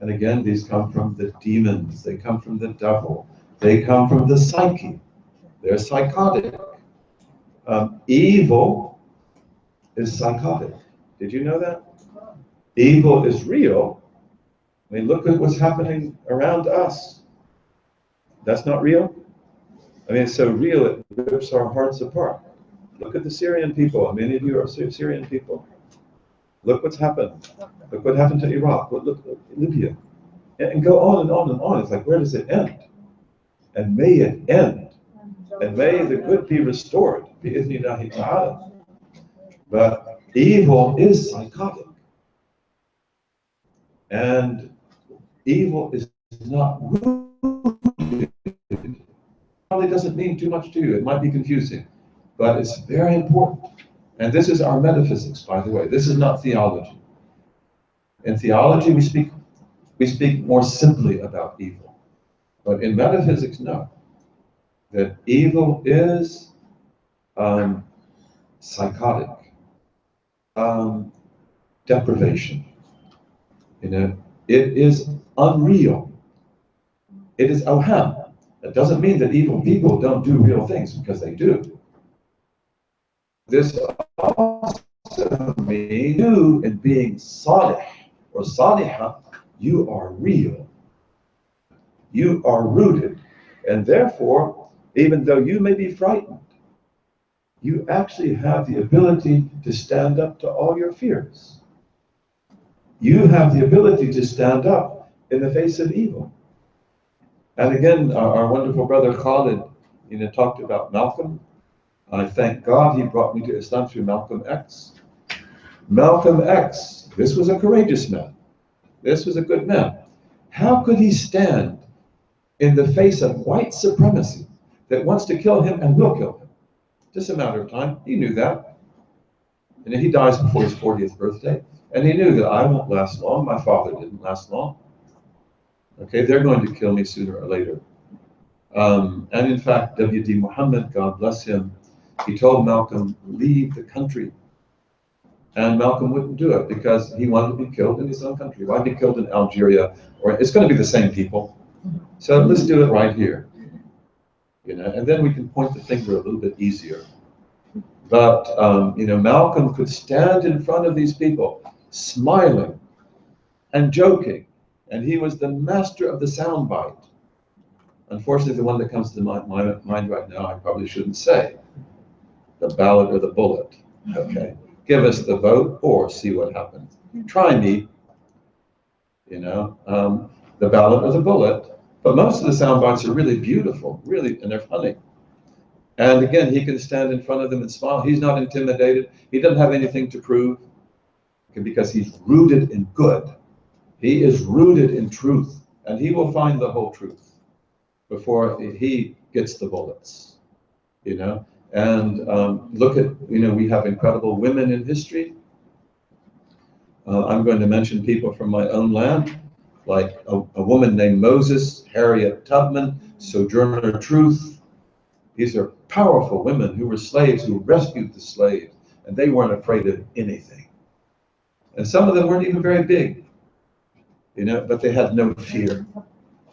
And again, these come from the demons. They come from the devil. They come from the psyche. They're psychotic. Evil is psychotic. Did you know that? Evil is real. I mean, look at what's happening around us. That's not real? I mean, it's so real it rips our hearts apart. Look at the Syrian people. Many of you are Syrian people. Look what's happened. Look what happened to Iraq. Look Libya. And go on and on and on. It's like, where does it end? And may it end. And may the good be restored. Bi-idhnillahi ta'ala. But evil is psychotic. And evil is not rooted. It probably doesn't mean too much to you. It might be confusing. But it's very important. And this is our metaphysics, by the way. This is not theology. In theology, we speak more simply about evil. But in metaphysics, no. That evil is psychotic, deprivation. It is unreal. It is awham. That doesn't mean that evil people don't do real things, because they do. This also means you, in being salih or salihah, you are real. You are rooted. And therefore, even though you may be frightened, you actually have the ability to stand up to all your fears. You have the ability to stand up in the face of evil. And again, our wonderful brother Khalid, talked about Malcolm. I thank God he brought me to Islam through Malcolm X. Malcolm X, this was a courageous man. This was a good man. How could he stand in the face of white supremacy that wants to kill him and will kill him? Just a matter of time. He knew that. And he dies before his 40th birthday. And he knew that I won't last long. My father didn't last long. Okay, they're going to kill me sooner or later. And in fact, W.D. Muhammad, God bless him, he told Malcolm, leave the country. And Malcolm wouldn't do it because he wanted to be killed in his own country. Why be killed in Algeria? Or it's going to be the same people. So let's do it right here. And then we can point the finger a little bit easier. But, Malcolm could stand in front of these people, smiling and joking. And he was the master of the soundbite. Unfortunately, the one that comes to my mind right now, I probably shouldn't say. The ballot or the bullet. Okay. Give us the vote or see what happens. Try me. The ballot or the bullet. But most of the sound bites are really beautiful, really, and they're funny. And again, he can stand in front of them and smile. He's not intimidated. He doesn't have anything to prove because he's rooted in good. He is rooted in truth, and he will find the whole truth before he gets the bullets, And look at, we have incredible women in history. I'm going to mention people from my own land, like a woman named Moses, Harriet Tubman, Sojourner Truth. These are powerful women who were slaves, who rescued the slaves, and they weren't afraid of anything. And some of them weren't even very big, but they had no fear.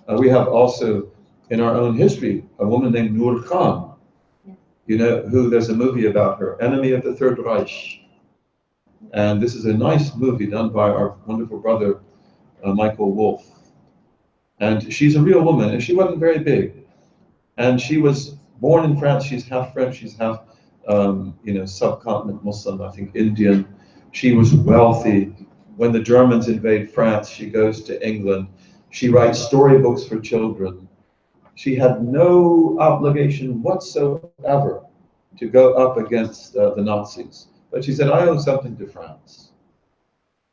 We have also, in our own history, a woman named Nur Khan. You know who, there's a movie about her, Enemy of the Third Reich. And this is a nice movie done by our wonderful brother, Michael Wolff. And she's a real woman, and she wasn't very big. And she was born in France. She's half French, she's half, subcontinent Muslim, I think Indian. She was wealthy. When the Germans invade France, she goes to England. She writes storybooks for children. She had no obligation whatsoever to go up against the Nazis. But she said, I owe something to France.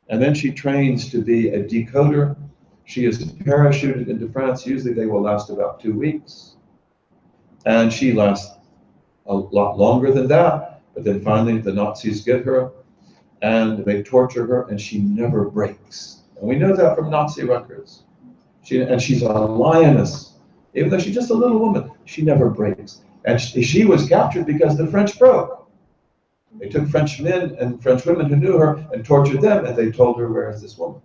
And then she trains to be a decoder. She is parachuted into France. Usually they will last about 2 weeks. And she lasts a lot longer than that. But then finally the Nazis get her and they torture her, and she never breaks. And we know that from Nazi records. She's a lioness. Even though she's just a little woman, she never breaks. And she was captured because the French broke. They took French men and French women who knew her and tortured them, and they told her, where is this woman?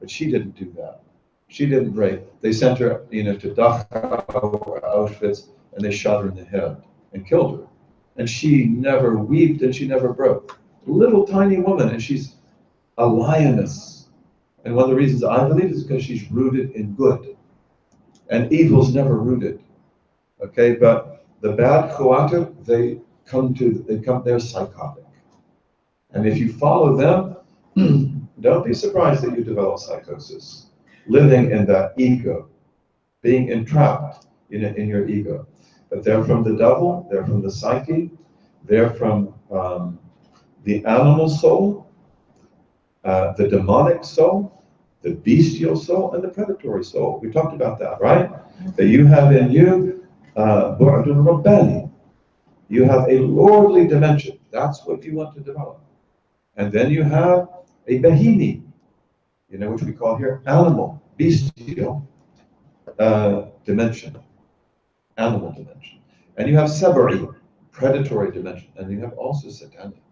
But she didn't do that. She didn't break. They sent her, to Dachau or Auschwitz, and they shot her in the head and killed her. And she never wept and she never broke. Little tiny woman, and she's a lioness. And one of the reasons I believe is because she's rooted in good. And evil's never rooted. Okay, but the bad Khawatir, they're psychotic. And if you follow them, don't be surprised that you develop psychosis. Living in that ego, being entrapped in your ego. But they're from the devil, they're from the psyche, they're from the animal soul, the demonic soul, the bestial soul, and the predatory soul. We talked about that, right? That you have in you, Bu'dun Rabbani. You have a lordly dimension. That's what you want to develop. And then you have a Bahimi, which we call here animal, bestial dimension, animal dimension. And you have Sabari, predatory dimension. And you have also satanic,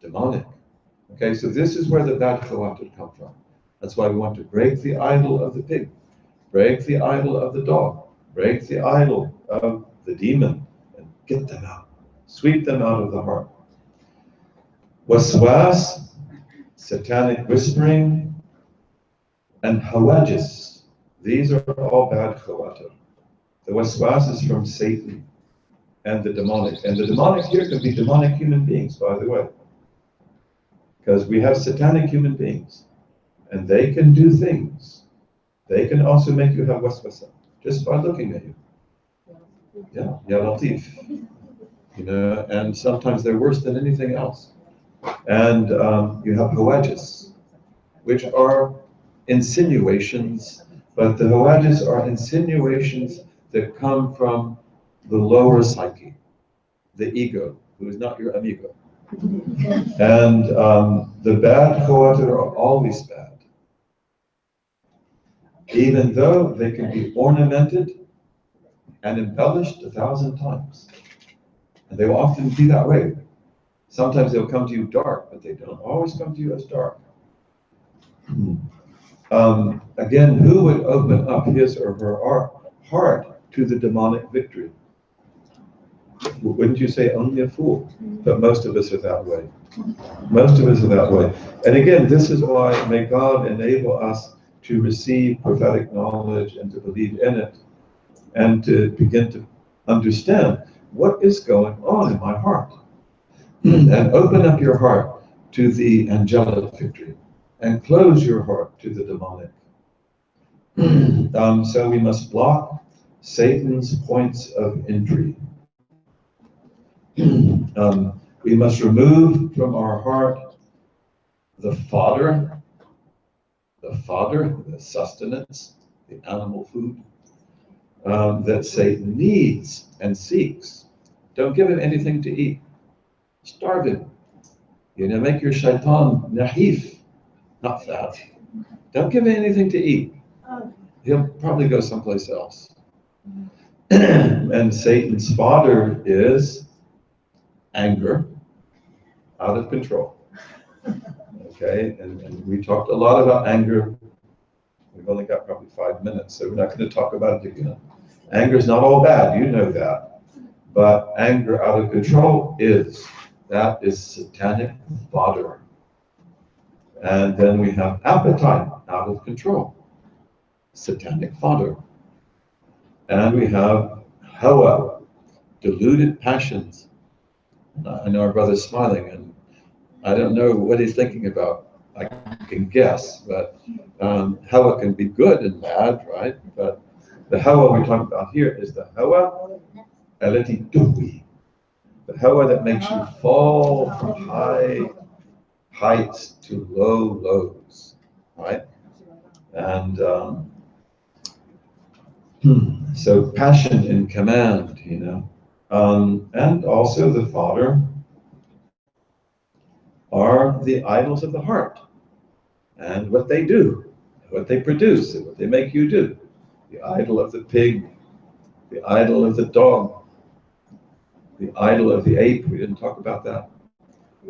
demonic. Okay, so this is where the bad Khawatir come from. That's why we want to break the idol of the pig, break the idol of the dog, break the idol of the demon, and get them out, sweep them out of the heart. Waswas, satanic whispering, and hawajis. These are all bad Khawatir. The waswas is from Satan and the demonic. And the demonic here can be demonic human beings, by the way. Because we have satanic human beings. And they can do things. They can also make you have waswasa, just by looking at you. Yeah, ya latif. And sometimes they're worse than anything else. And you have hawajis, which are insinuations, but the hawajis are insinuations that come from the lower psyche, the ego, who is not your amigo. And the bad Khawatir are always bad. Even though they can be ornamented and embellished 1,000 times. And they will often be that way. Sometimes they'll come to you dark, but they don't always come to you as dark. Again, who would open up his or her heart to the demonic victory? Wouldn't you say only a fool? But most of us are that way. Most of us are that way. And again, this is why may God enable us to receive prophetic knowledge and to believe in it and to begin to understand what is going on in my heart. And open up your heart to the angelic victory and close your heart to the demonic. So we must block Satan's points of entry. We must remove from our heart the fodder, the sustenance, the animal food that Satan needs and seeks. Don't give him anything to eat. Starve him. Make your shaitan nahif, not fat. Don't give him anything to eat. He'll probably go someplace else. And Satan's fodder is anger, out of control. Okay, and we talked a lot about anger. We've only got probably 5 minutes, so we're not going to talk about it again. Anger is not all bad, you know that. But anger out of control that is satanic fodder. And then we have appetite out of control, satanic fodder. And we have hawa, deluded passions. I know our brother's smiling, and I don't know what he's thinking about. I can guess, but hawa can be good and bad, right? But the hawa we're talking about here is the hawa alati tuhwi, the hawa that makes you fall from high heights to low lows, right? And so passion and command, and also the fodder are the idols of the heart and what they do, what they produce, and what they make you do. The idol of the pig, the idol of the dog, the idol of the ape. We didn't talk about that.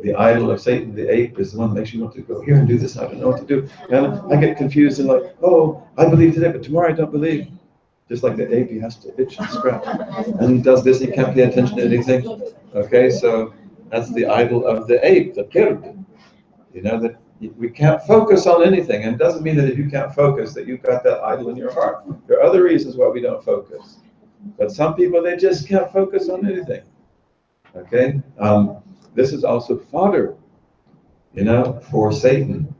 The idol of Satan, the ape, is the one that makes you want to go here and do this. I don't know what to do. And I get confused and like, oh, I believe today, but tomorrow I don't believe. Just like the ape, he has to itch and scratch. And he does this, he can't pay attention to anything. Okay, so that's the idol of the ape, the qird. That we can't focus on anything. And it doesn't mean that if you can't focus that you've got that idol in your heart. There are other reasons why we don't focus. But some people, they just can't focus on anything. Okay? This is also fodder, for Satan.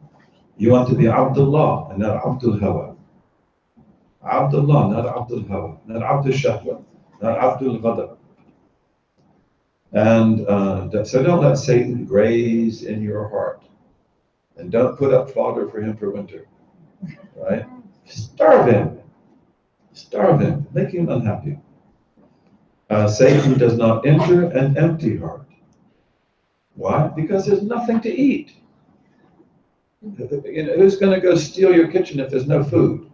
You want to be Abdullah and not Abdul Hawa. Abdullah, not Abdul Hawa, not Abdul Shahwa, not Abdul Ghadab. And so don't let Satan graze in your heart. And don't put up fodder for him for winter. Right? Starve him. Starve him. Make him unhappy. Satan does not enter an empty heart. Why? Because there's nothing to eat. Who's going to go steal your kitchen if there's no food?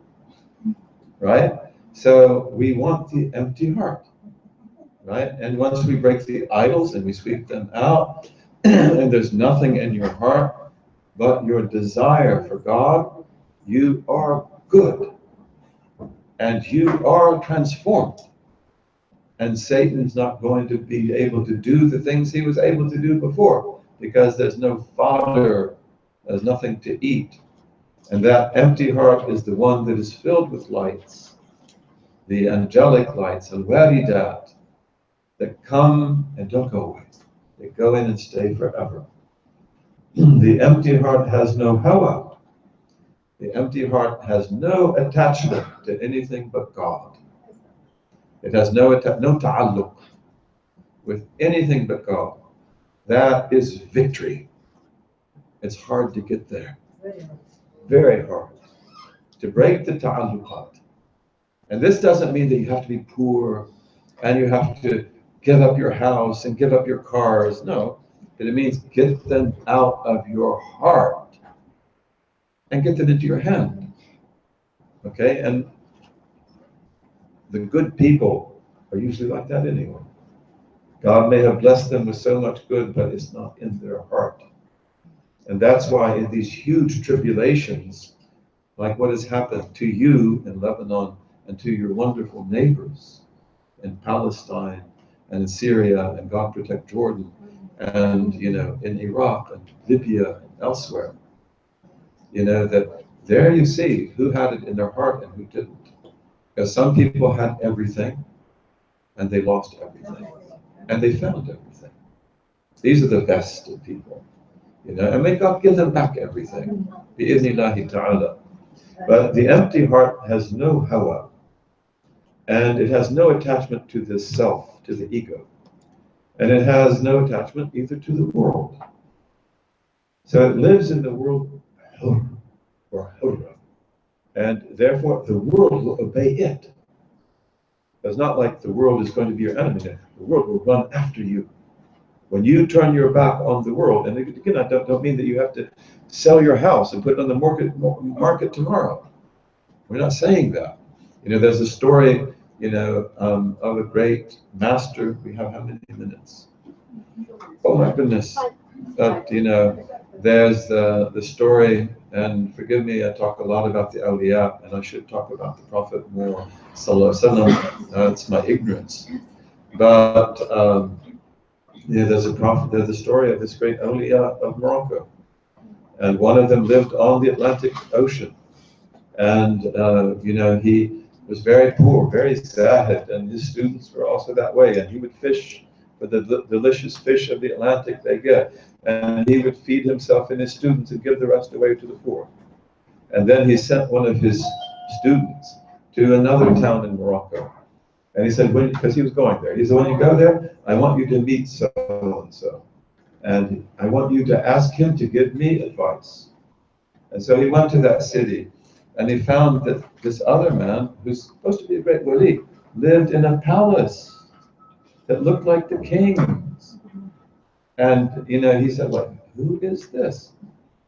Right? So we want the empty heart. Right? And once we break the idols and we sweep them out, and there's nothing in your heart but your desire for God, you are good. And you are transformed. And Satan's not going to be able to do the things he was able to do before, because there's no fodder, there's nothing to eat. And that empty heart is the one that is filled with lights, the angelic lights, al-waridat, that come and don't go away. They go in and stay forever. The empty heart has no hawa. The empty heart has no attachment to anything but God. It has no ta'alluq with anything but God. That is victory. It's hard to get there. Very hard. To break the ta'alluqat. And this doesn't mean that you have to be poor and you have to give up your house and give up your cars. No. But it means get them out of your heart and get them into your hand. Okay? And the good people are usually like that anyway. God may have blessed them with so much good, but it's not in their heart. And that's why in these huge tribulations, like what has happened to you in Lebanon and to your wonderful neighbors in Palestine and in Syria, and God protect Jordan, and in Iraq and Libya and elsewhere, that there you see who had it in their heart and who didn't. Because some people had everything and they lost everything, and they found everything. These are the best of people, and may God give them back everything. Bi-idhnillahi ta'ala. But the empty heart has no hawa, and it has no attachment to the self, to the ego. And it has no attachment either to the world. So it lives in the world, hur, or hurra. And therefore the world will obey it. It's not like the world is going to be your enemy. The world will run after you. When you turn your back on the world, and again, I don't mean that you have to sell your house and put it on the market tomorrow. We're not saying that. There's a story, of a great master. We have how many minutes? Oh my goodness. But, there's the story, and forgive me, I talk a lot about the awliya, and I should talk about the Prophet more, sallallahu alaihi wasallam. It's my ignorance. But there's a prophet. There's the story of this great awliya of Morocco, and one of them lived on the Atlantic Ocean, and he was very poor, very sad, and his students were also that way. And he would fish for the delicious fish of the Atlantic they get, and he would feed himself and his students and give the rest away to the poor. And then he sent one of his students to another town in Morocco. And he said, because he was going there, he said, when you go there, I want you to meet so-and-so. And I want you to ask him to give me advice. And so he went to that city, and he found that this other man, who's supposed to be a great wali, lived in a palace that looked like the king's. And, he said, well, who is this?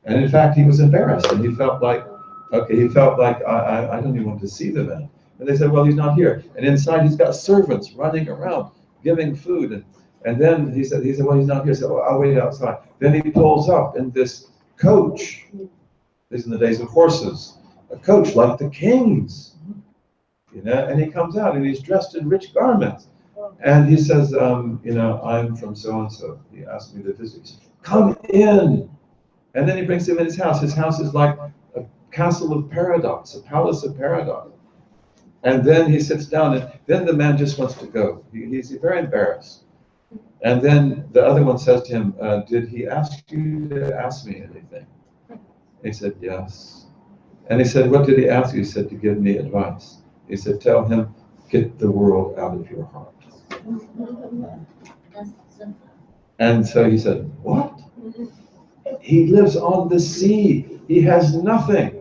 And in fact, he was embarrassed, and he felt like, I don't even want to see the man. And they said, well, he's not here. And inside, he's got servants running around, giving food. And then he said, well, he's not here. He said, well, I'll wait outside. Then he pulls up in this coach. This is in the days of horses. A coach like the king's. And he comes out, and he's dressed in rich garments. And he says, I'm from so-and-so. He asked me to visit. He said, come in. And then he brings him in his house. His house is like a castle of paradise, a palace of paradise. And then he sits down, and then the man just wants to go. He's very embarrassed. And then the other one says to him, did he ask you to ask me anything? He said, yes. And he said, what did he ask you? He said, to give me advice. He said, tell him, get the world out of your heart. And so he said, what? He lives on the sea. He has nothing.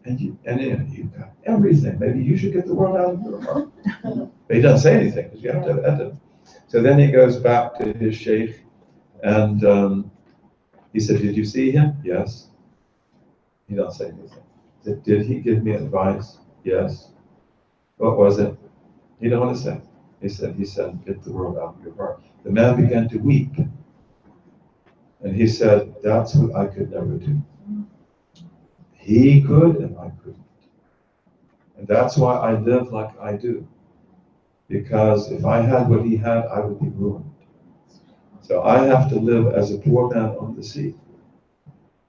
And you've got everything. Maybe you should get the world out of your heart. But he doesn't say anything, because you have to edit. So then he goes back to his sheikh, and he said, did you see him? Yes. He doesn't say anything. He said, did he give me advice? Yes. What was it? He don't want to say. He said, get the world out of your heart. The man began to weep. And he said, that's what I could never do. He could, and I couldn't. And that's why I live like I do. Because if I had what he had, I would be ruined. So I have to live as a poor man on the sea.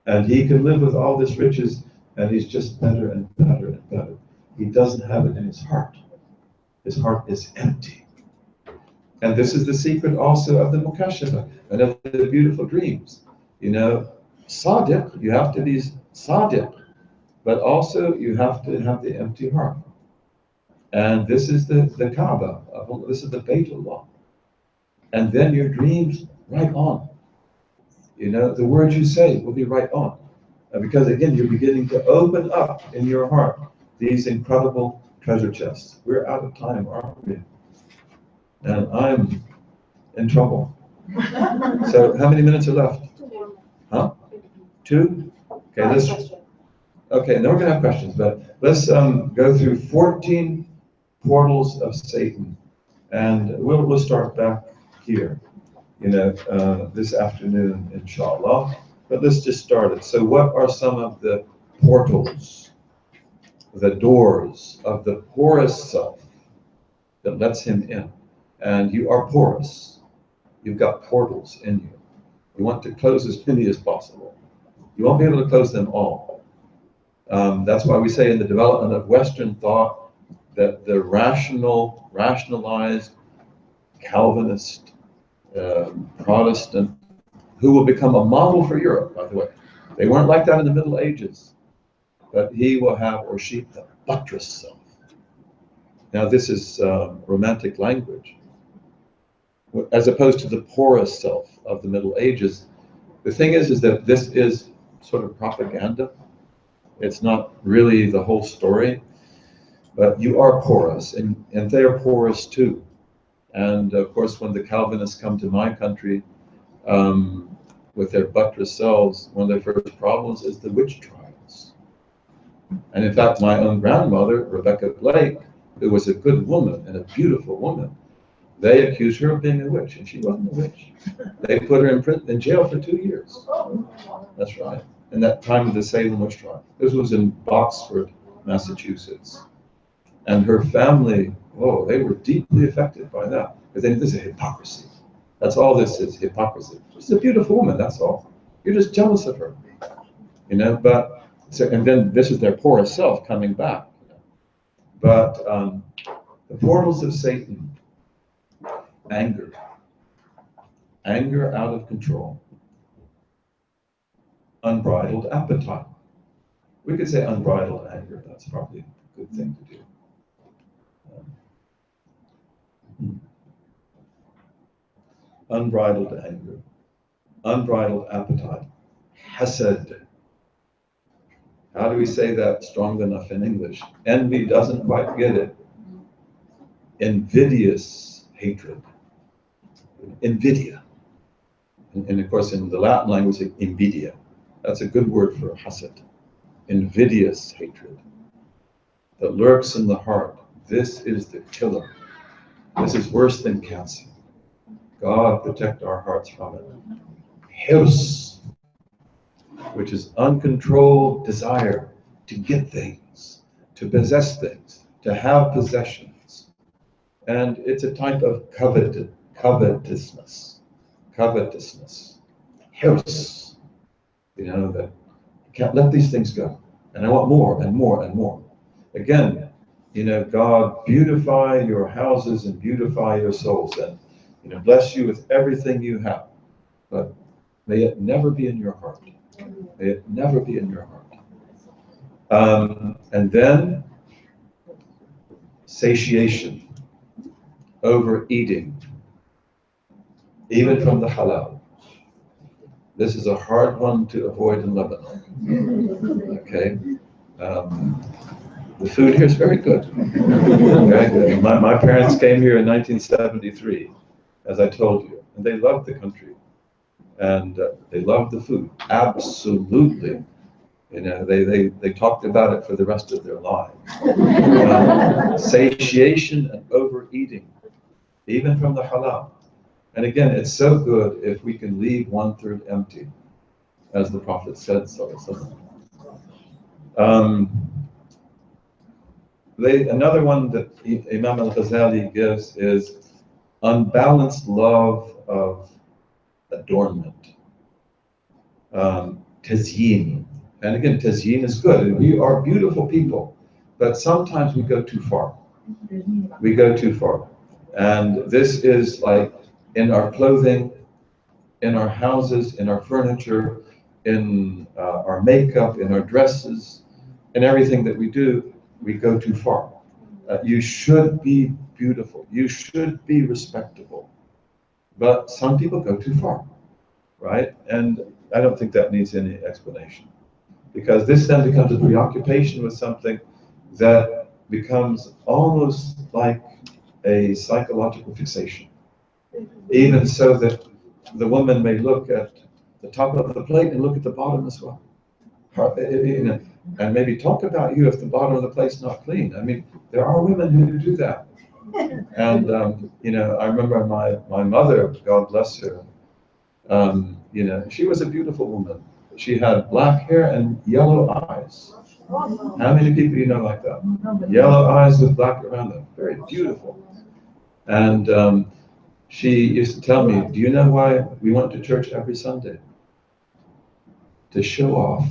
And he can live with all this riches, and he's just better and better and better. He doesn't have it in his heart. His heart is empty. And this is the secret also of the Mukashafah and of the beautiful dreams. Sadiq, you have to be Sadiq, but also you have to have the empty heart. And this is the Kaaba, this is the Baytullah. And then your dreams right on. The words you say will be right on. Because again, you're beginning to open up in your heart these incredible treasure chests. We're out of time, aren't we? And I'm in trouble. So how many minutes are left? Huh? 2? Okay, and then we're going to have questions, but let's go through 14 portals of Satan. And we'll start back here, this afternoon, inshallah. But let's just start it. So what are some of the portals, the doors of the porous self that lets him in? And you are porous. You've got portals in you. You want to close as many as possible. You won't be able to close them all. That's why we say in the development of Western thought that the rationalized Calvinist, Protestant, who will become a model for Europe, by the way. They weren't like that in the Middle Ages, but he will have, or she, the buttressed self. Now this is romantic language. As opposed to the porous self of the Middle Ages. The thing is that this is sort of propaganda. It's not really the whole story, but you are porous, and they are porous too. And of course, when the Calvinists come to my country with their buttressed selves, one of their first problems is the witch trials. And in fact, my own grandmother, Rebecca Blake, who was a good woman and a beautiful woman, they accused her of being a witch, and she wasn't a witch. They put her in jail for 2 years. That's right. In that time of the Salem witch trial. This was in Boxford, Massachusetts. And her family Oh, they were deeply affected by that. But then this is hypocrisy. That's all this is, hypocrisy. She's a beautiful woman, that's all. You're just jealous of her. But, so, and then this is their poorest self coming back. But the portals of Satan, anger out of control, unbridled appetite. We could say unbridled anger, that's probably a good thing to do. Unbridled anger, unbridled appetite, hasad. How do we say that strong enough in English? Envy doesn't quite get it. Invidious hatred. Invidia. And of course, in the Latin language, invidia. That's a good word for hasad. Invidious hatred that lurks in the heart. This is the killer. This is worse than cancer. God protect our hearts from it. Hirs, which is uncontrolled desire to get things, to possess things, to have possessions. And it's a type of covetousness. Hirs, that you can't let these things go. And I want more and more and more. Again, God, beautify your houses and beautify your souls, and bless you with everything you have. But may it never be in your heart. May it never be in your heart. And then satiation, overeating, even from the halal. This is a hard one to avoid in Lebanon. Okay. The food here is very good. Okay? My parents came here in 1973, as I told you, and they loved the country, and they loved the food. Absolutely, they talked about it for the rest of their lives. Satiation and overeating, even from the halal. And again, it's so good if we can leave 1/3 empty, as the Prophet said. Another one that Imam al-Ghazali gives is unbalanced love of adornment, tazyin. And again, tazyin is good. We are beautiful people, but sometimes we go too far. We go too far. And this is like in our clothing, in our houses, in our furniture, in our makeup, in our dresses, in everything that we do. We go too far. You should be beautiful. You should be respectable. But some people go too far, right? And I don't think that needs any explanation, because this then becomes a preoccupation with something that becomes almost like a psychological fixation. Even so that the woman may look at the top of the plate and look at the bottom as well. And maybe talk about you if the bottom of the plate's not clean. I mean, there are women who do that. And, I remember my mother, God bless her, she was a beautiful woman. She had black hair and yellow eyes. How many people you know like that? Yellow eyes with black around them. Very beautiful. And she used to tell me, do you know why we went to church every Sunday? To show off.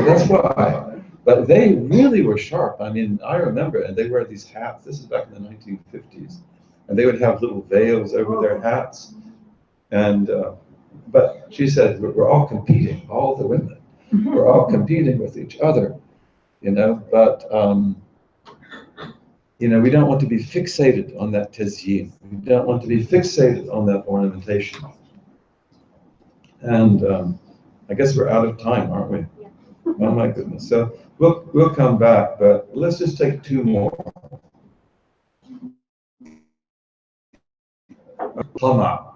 That's why. But they really were sharp. I mean, I remember, and they wear these hats. This is back in the 1950s. And they would have little veils over their hats. And, but she said, we're all competing, all the women. We're all competing with each other, but, we don't want to be fixated on that tazyin. We don't want to be fixated on that ornamentation. And I guess we're out of time, aren't we? Yeah. Oh my goodness. So we'll come back, but let's just take two more. Tama.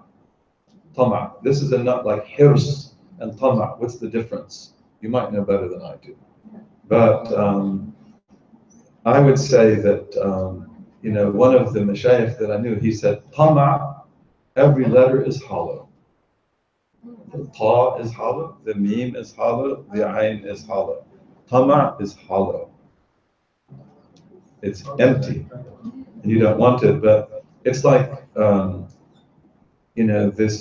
This is enough like hirs and tama. What's the difference? You might know better than I do. But I would say that, one of the mashayikh that I knew, he said, tama, every letter is hollow. The ta is hollow, the mim is hollow, the ayn is hollow. Tama is hollow. it's empty, and you don't want it. But it's like, this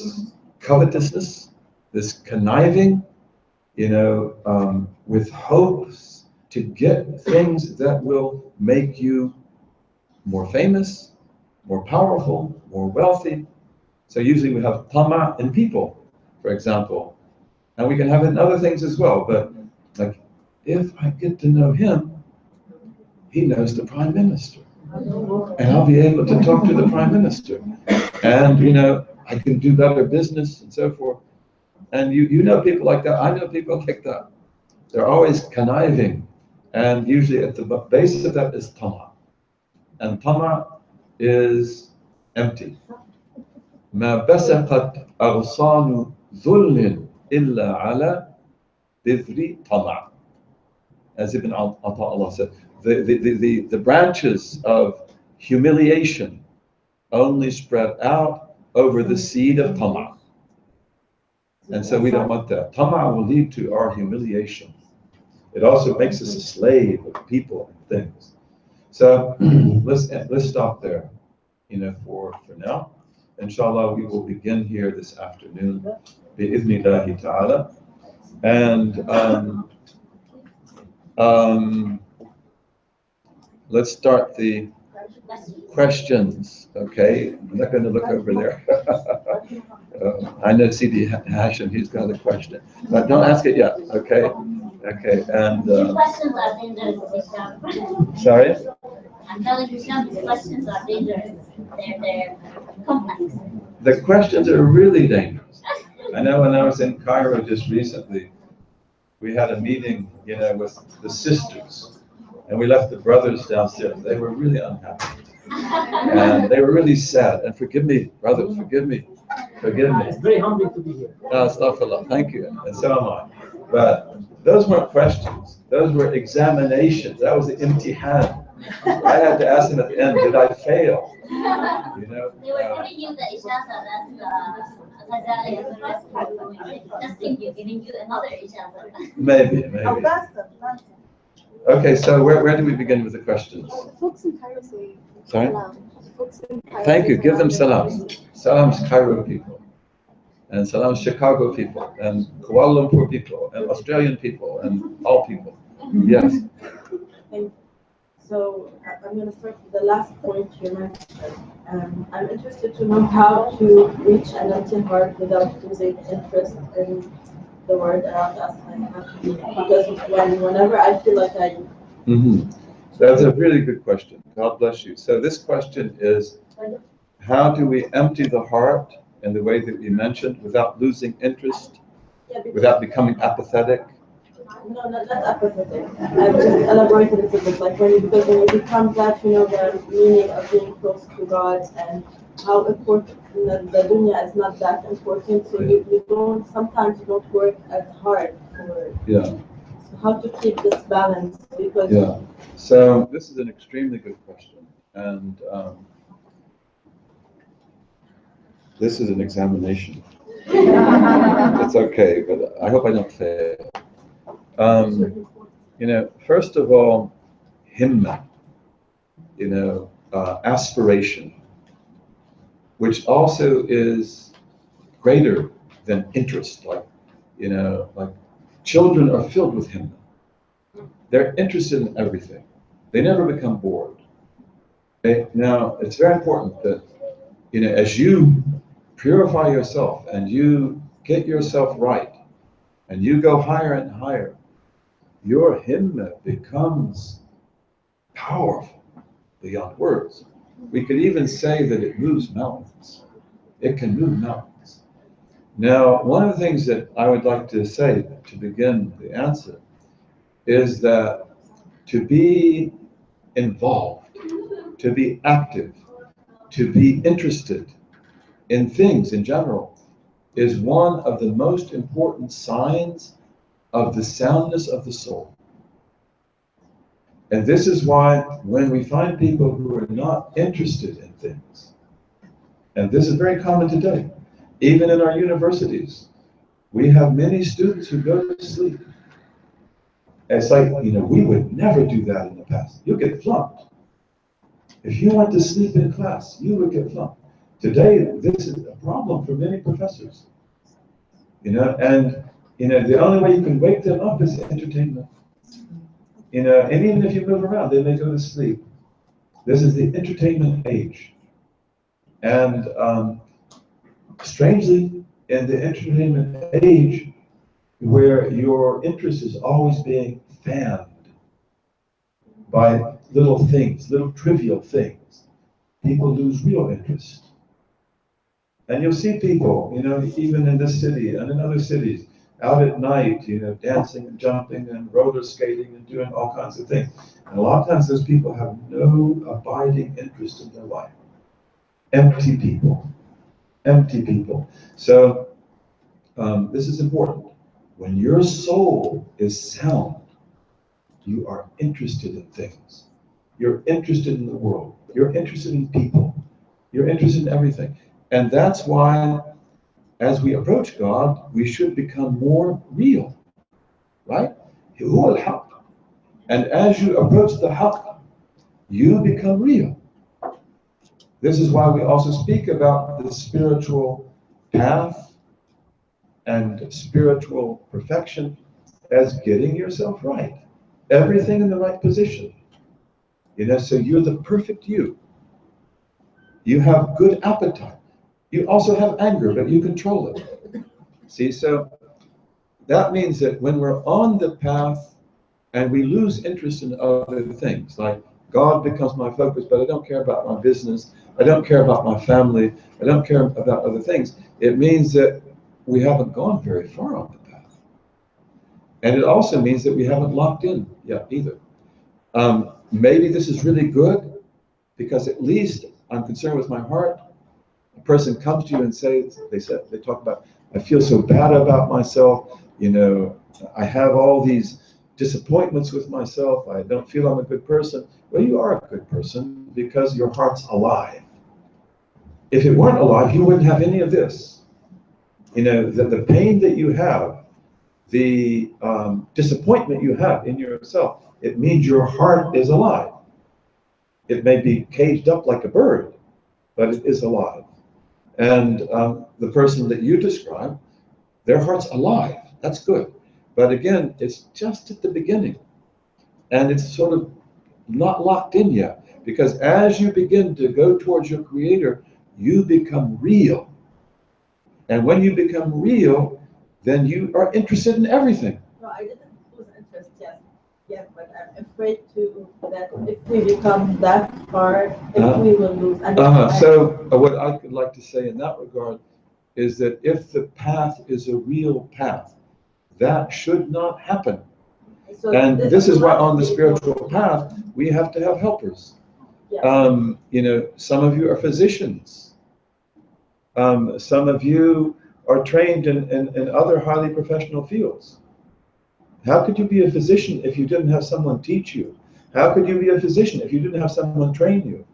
covetousness, this conniving, with hopes to get things that will make you more famous, more powerful, more wealthy. So usually we have tama in people, for example, and we can have it in other things as well. But like, if I get to know him, he knows the prime minister, and I'll be able to talk to the prime minister, and I can do better business and so forth. And you know people like that. I know people like that. They're always conniving, and usually at the base of that is tama, and tama is empty. ما بسقت أغصان ذل إلا على بذر طمع. As Ibn Ata'Allah said, the branches of humiliation only spread out over the seed of tama. And so we don't want that. Tama will lead to our humiliation. It also makes us a slave of people and things. So let's stop there, for now. Inshallah, we will begin here this afternoon, bi'idhnillahi ta'ala. And let's start the questions, okay? I'm not going to look over there. I know Sidi Hashim, he's got a question. But don't ask it yet, okay? Okay, and... These questions are dangerous, Hisham. Sorry? I'm telling Hisham, these questions are dangerous. They're complex. The questions are really dangerous. I know when I was in Cairo just recently, we had a meeting, with the sisters, and we left the brothers downstairs. They were really unhappy, and they were really sad. And forgive me, brothers, forgive me. It's very humbling to be here. Astaghfirullah, thank you, and so am I. But those weren't questions; those were examinations. That was the imtihan. I had to ask them at the end, did I fail? They were giving you the ijaza, that's giving you another ijaza. Maybe. Okay, so where do we begin with the questions? Folks in Cairo say Sorry? salam. Folks in Cairo Thank you. say Give them salam. salams. Salams Cairo people, and salams Chicago people, and Kuala Lumpur people, and Australian people, and all people. Yes. So I'm going to start with the last point you mentioned. I'm interested to know how to reach an empty heart without losing interest in the word around us. Because whenever I feel like I... Mm-hmm. That's a really good question. God bless you. So this question is, how do we empty the heart in the way that we mentioned without losing interest, without becoming apathetic? No, not apathetic. I've just elaborated it a bit, because when you become that, the meaning of being close to God and how important the dunya is not that important, so sometimes you don't work as hard for it. Yeah. So how to keep this balance? Because yeah. So this is an extremely good question, and this is an examination. It's okay, but I hope I don't fail. First of all, himma, aspiration, which also is greater than interest. Like children are filled with himma. They're interested in everything. They never become bored. Now, it's very important that, as you purify yourself and you get yourself right and you go higher and higher, your himma becomes powerful beyond words. We could even say that it moves mountains. It can move mountains. Now, one of the things that I would like to say to begin the answer is that to be involved, to be active, to be interested in things in general is one of the most important signs of the soundness of the soul. And this is why when we find people who are not interested in things, and this is very common today, even in our universities, we have many students who go to sleep. It's like, we would never do that in the past. You'll get flunked. If you went to sleep in class, you would get flunked. Today, this is a problem for many professors. And the only way you can wake them up is entertainment. And even if you move around, they may go to sleep. This is the entertainment age. And strangely, in the entertainment age, where your interest is always being fanned by little things, little trivial things, people lose real interest. And you'll see people, even in this city and in other cities, out at night, dancing and jumping and roller skating and doing all kinds of things. And a lot of times those people have no abiding interest in their life. Empty people. Empty people. So this is important. When your soul is sound, you are interested in things. You're interested in the world. You're interested in people. You're interested in everything. And that's why, as we approach God, we should become more real, right? Huwa al-haq. And as you approach the haq, you become real. This is why we also speak about the spiritual path and spiritual perfection as getting yourself right. Everything in the right position. So you're the perfect you. You have good appetite. You also have anger, but you control it. See, so that means that when we're on the path and we lose interest in other things, like God becomes my focus, but I don't care about my business, I don't care about my family, I don't care about other things, it means that we haven't gone very far on the path. And it also means that we haven't locked in yet either. Maybe this is really good, because at least I'm concerned with my heart. A person comes to you and they talk about, I feel so bad about myself, I have all these disappointments with myself, I don't feel I'm a good person. Well, you are a good person because your heart's alive. If it weren't alive, you wouldn't have any of this. The pain that you have, the disappointment you have in yourself, it means your heart is alive. It may be caged up like a bird, but it is alive. And the person that you describe, their heart's alive. That's good. But again, it's just at the beginning. And it's sort of not locked in yet. Because as you begin to go towards your Creator, you become real. And when you become real, then you are interested in everything. No, I didn't lose interest yet, but I'm afraid that if we become that far, we will lose. So what I could like to say in that regard is that if the path is a real path, that should not happen. So and this is why on the spiritual path, we have to have helpers. Yeah. Some of you are physicians. Some of you are trained in other highly professional fields. How could you be a physician if you didn't have someone teach you? How could you be a physician if you didn't have someone train you?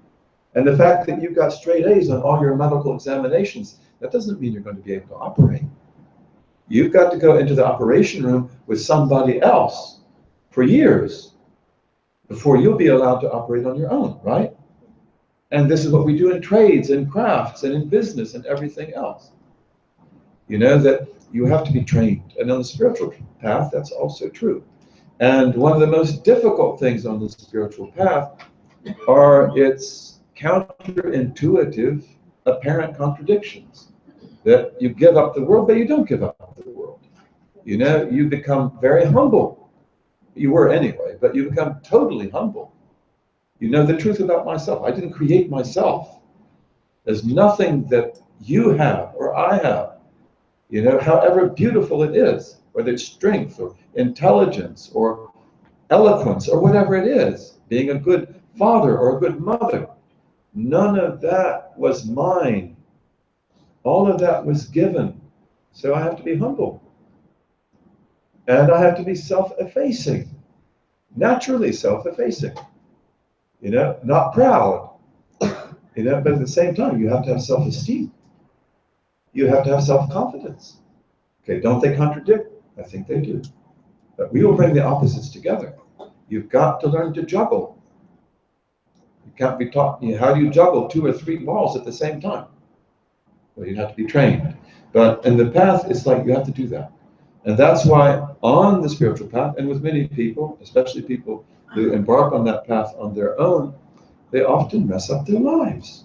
And the fact that you got straight A's on all your medical examinations, that doesn't mean you're going to be able to operate. You've got to go into the operation room with somebody else for years before you'll be allowed to operate on your own, right? And this is what we do in trades and crafts and in business and everything else. That you have to be trained. And on the spiritual path, that's also true. And one of the most difficult things on the spiritual path are its counterintuitive apparent contradictions. That you give up the world, but you don't give up the world. You become very humble. You were anyway, but you become totally humble. You know the truth about myself. I didn't create myself. There's nothing that you have or I have, however beautiful it is, whether it's strength or intelligence or eloquence or whatever it is, being a good father or a good mother. None of that was mine. All of that was given. So I have to be humble. And I have to be self-effacing, naturally self-effacing, not proud, but at the same time, you have to have self-esteem. You have to have self-confidence. Okay, don't they contradict? I think they do. But we will bring the opposites together. You've got to learn to juggle. You can't be taught, how do you juggle 2 or 3 balls at the same time? Well, you have to be trained. But in the path, it's like you have to do that. And that's why on the spiritual path, and with many people, especially people who embark on that path on their own, they often mess up their lives.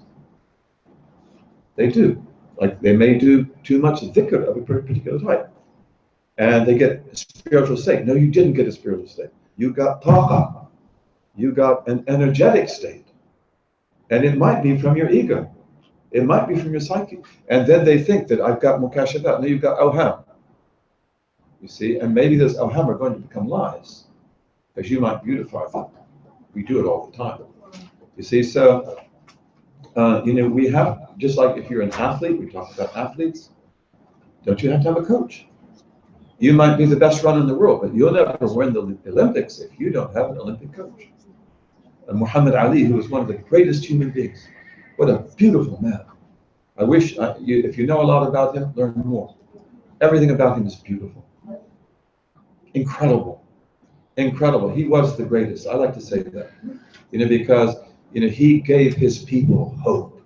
They do. Like they may do too much dhikr of a particular type. And they get a spiritual state. No, you didn't get a spiritual state. You got taqa. You got an energetic state. And it might be from your ego. It might be from your psyche. And then they think that I've got mukashafat. No, you've got awham. You see, and maybe those awham are going to become lies. Because you might beautify them. We do it all the time. You see, so, we have, just like if you're an athlete, we talk about athletes, don't you have to have a coach? You might be the best runner in the world, but you'll never win the Olympics if you don't have an Olympic coach. And Muhammad Ali, who was one of the greatest human beings, what a beautiful man. I wish, if you know a lot about him, learn more. Everything about him is beautiful. Incredible. Incredible. He was the greatest. I like to say that, because, he gave his people hope.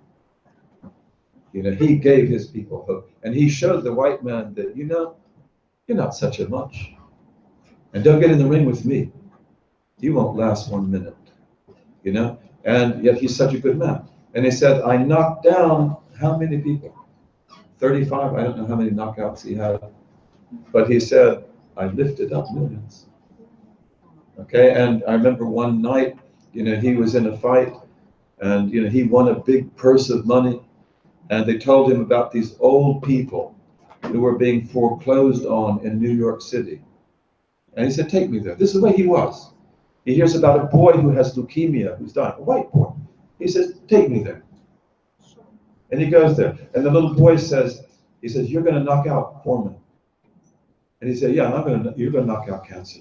He gave his people hope. And he showed the white man that, you're not such a much. And don't get in the ring with me. You won't last 1 minute, And yet he's such a good man. And he said, I knocked down how many people? 35, I don't know how many knockouts he had. But he said, I lifted up millions. Okay, and I remember one night, he was in a fight, and, he won a big purse of money. And they told him about these old people who were being foreclosed on in New York City. And he said, take me there. This is the way he was. He hears about a boy who has leukemia, who's dying, a white boy. He says, take me there. And he goes there. And the little boy says, you're going to knock out Foreman. And he said, yeah, you're going to knock out cancer.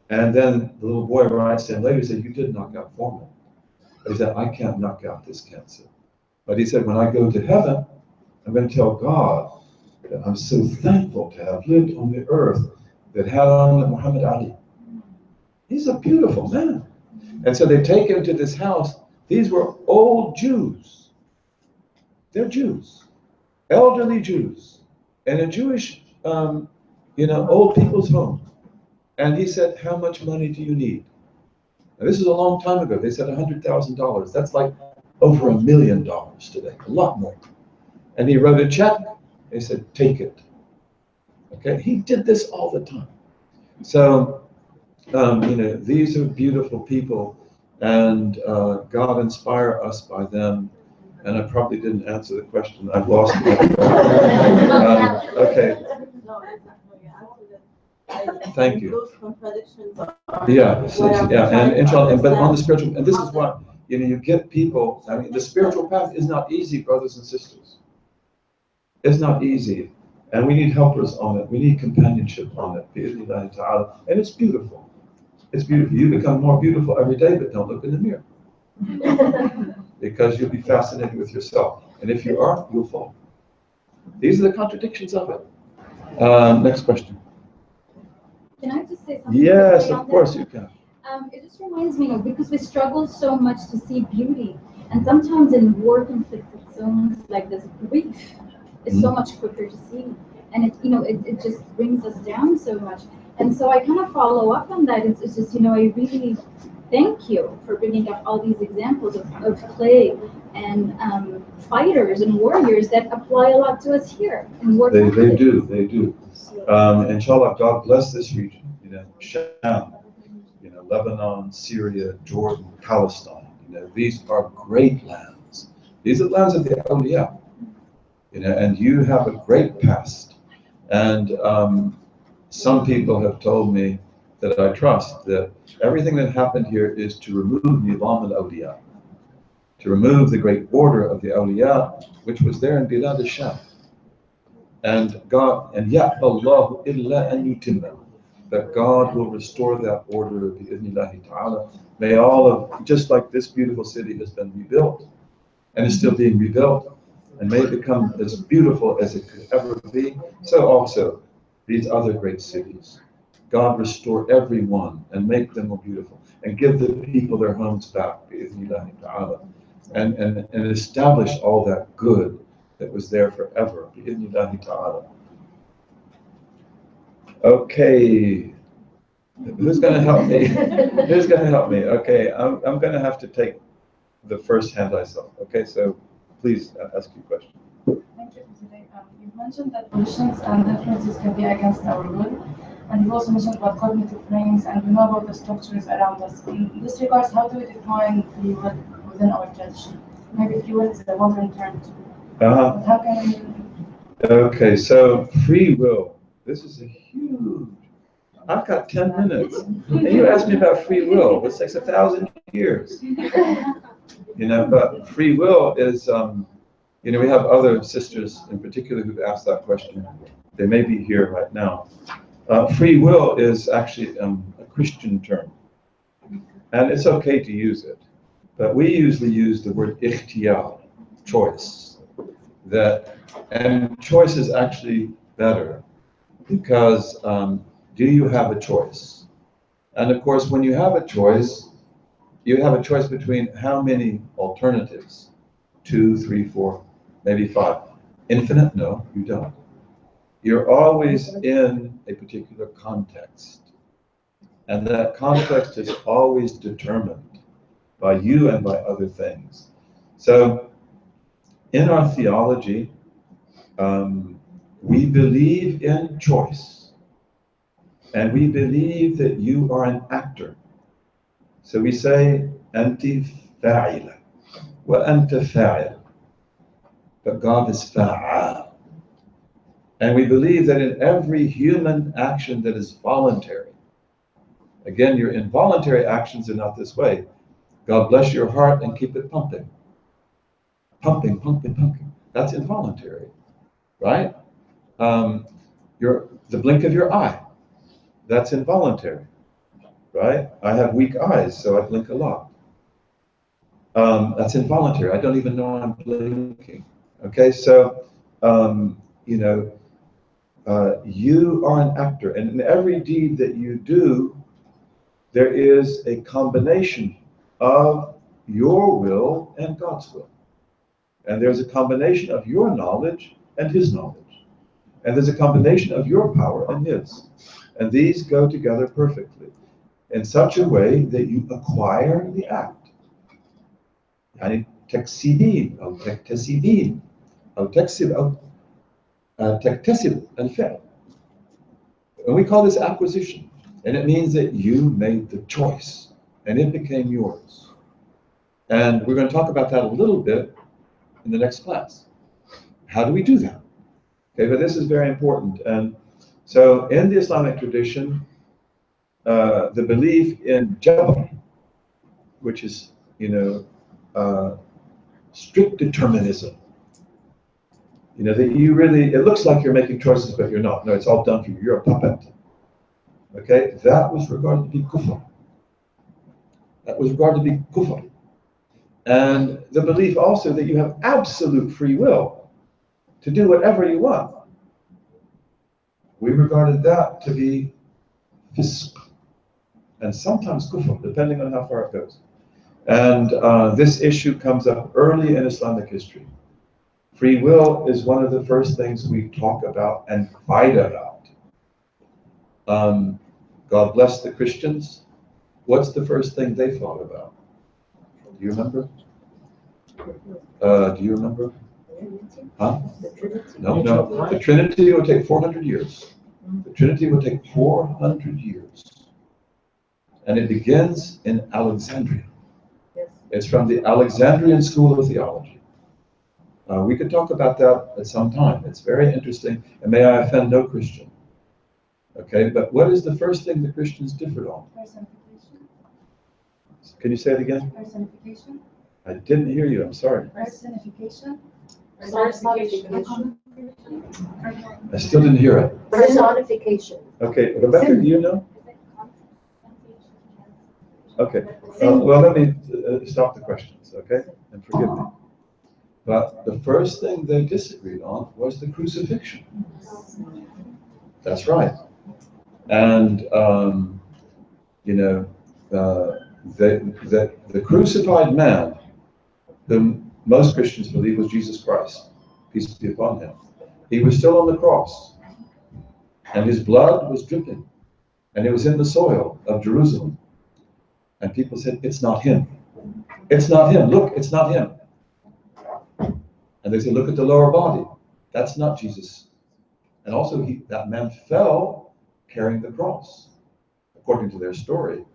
And then the little boy writes to him later, he said, you did knock out Foreman. But he said, I can't knock out this cancer. But he said, when I go to heaven, I'm going to tell God that I'm so thankful to have lived on the earth that had on Muhammad Ali. He's a beautiful man. And so they take him to this house. These were old Jews. They're Jews, elderly Jews, in a Jewish, old people's home. And he said, how much money do you need? Now, this is a long time ago. They said $100,000. That's like over $1 million today, a lot more. And he wrote a check. They said, take it. Okay, he did this all the time. So, these are beautiful people, and God inspire us by them. And I probably didn't answer the question. I've lost it. Okay. Thank you. Those contradictions And inshallah, but on the spiritual, and this is what, you get people, the spiritual path is not easy, brothers and sisters. It's not easy. And we need helpers on it. We need companionship on it. And it's beautiful. It's beautiful. You become more beautiful every day, but don't look in the mirror. Because you'll be fascinated with yourself. And if you are, you'll fall. These are the contradictions of it. Next question. Can I just say something? Yes, of course you can. It just reminds me of, because we struggle so much to see beauty, and sometimes in war-conflicted zones like this, grief is so much quicker to see, and it just brings us down so much. And so I kind of follow up on that. It's just, I really thank you for bringing up all these examples of clay and fighters and warriors that apply a lot to us here in war. They do. Inshallah, God bless this region. Sham, Lebanon, Syria, Jordan, Palestine. These are great lands. These are lands of the awliya. And you have a great past. And some people have told me that I trust that everything that happened here is to remove Nizam al-Awliya, to remove the great order of the awliya, which was there in Bilad al-Sham. And God, and Allahu illa an yutimma, that God will restore that order bi-idhnillahi ta'ala. May all of, just like this beautiful city has been rebuilt and is still being rebuilt, and may it become as beautiful as it could ever be, so also these other great cities. God restore everyone and make them more beautiful. and give the people their homes back, bi'idhnillahi ta'ala, and establish all that good that was there forever, bi'idhnillahi ta'ala. Okay, who's going to help me? Who's going to help me? Okay, I'm going to have to take the first hand I saw. Okay, so please ask your question. Thank you for today. You've mentioned that positions and differences can be against our will, and you've also mentioned about cognitive frames, and we know about the structures around us. In this regards, how do we define free will within our tradition? Maybe free will is a modern term too. But how can we? Okay, so free will. This is a huge. I've got 10 minutes, and you asked me about free will, which takes 1,000 years. You know, but free will is, you know, we have other sisters in particular who've asked that question. They may be here right now. Free will is actually a Christian term, and it's okay to use it, but we usually use the word ikhtiyar, choice. And choice is actually better because do you have a choice? And of course, when you have a choice between how many alternatives? 2, 3, 4, maybe 5. Infinite? No, you don't. You're always in a particular context. And that context is always determined by you and by other things. So in our theology, we believe in choice. And we believe that you are an actor. So we say, Anti fa'ila, wa anta fa'il. But God is fa'al. And we believe that in every human action that is voluntary, again, your involuntary actions are not this way. God bless your heart and keep it pumping. Pumping, pumping, pumping. That's involuntary, right? The blink of your eye. That's involuntary, right? I have weak eyes, so I blink a lot. That's involuntary. I don't even know I'm blinking. Okay, so, you know, you are an actor, and in every deed that you do, there is a combination of your will and God's will. And there's a combination of your knowledge and His knowledge. And there's a combination of your power and His. And these go together perfectly in such a way that you acquire the act. يعني تكسبين أو تكتسبين أو تكسب أو تكتسب الفعل. And we call this acquisition. And it means that you made the choice and it became yours. And we're going to talk about that a little bit in the next class. How do we do that? Okay, but this is very important. And so in the Islamic tradition, the belief in jabr, which is, you know, strict determinism, you know, that you really, it looks like you're making choices, but you're not. No, it's all done for you. You're a puppet. Okay, that was regarded to be kufr. That was regarded to be kufr. And the belief also that you have absolute free will to do whatever you want. We regarded that to be fisq, and sometimes kufr, depending on how far it goes. And this issue comes up early in Islamic history. Free will is one of the first things we talk about and fight about. God bless the Christians. What's the first thing they thought about? Do you remember? Do you remember? Huh? No, no. The Trinity would take 400 years. The Trinity would take 400 years. And it begins in Alexandria. It's from the Alexandrian School of Theology. We could talk about that at some time. It's very interesting, and may I offend no Christian. Okay, but what is the first thing the Christians differed on? Personification. Can you say it again? Personification. I didn't hear you, I'm sorry. Personification. Personification. I still didn't hear it. Personification. Okay, Rebecca, do you know? Okay, well, let me stop the questions, okay? And forgive me. But the first thing they disagreed on was the crucifixion. That's right. And, you know, the crucified man, whom most Christians believe was Jesus Christ, peace be upon him, he was still on the cross, and his blood was dripping, and it was in the soil of Jerusalem. And people said, it's not him. It's not him. Look, it's not him. And they said, look at the lower body. That's not Jesus. And also, that man fell carrying the cross, according to their story.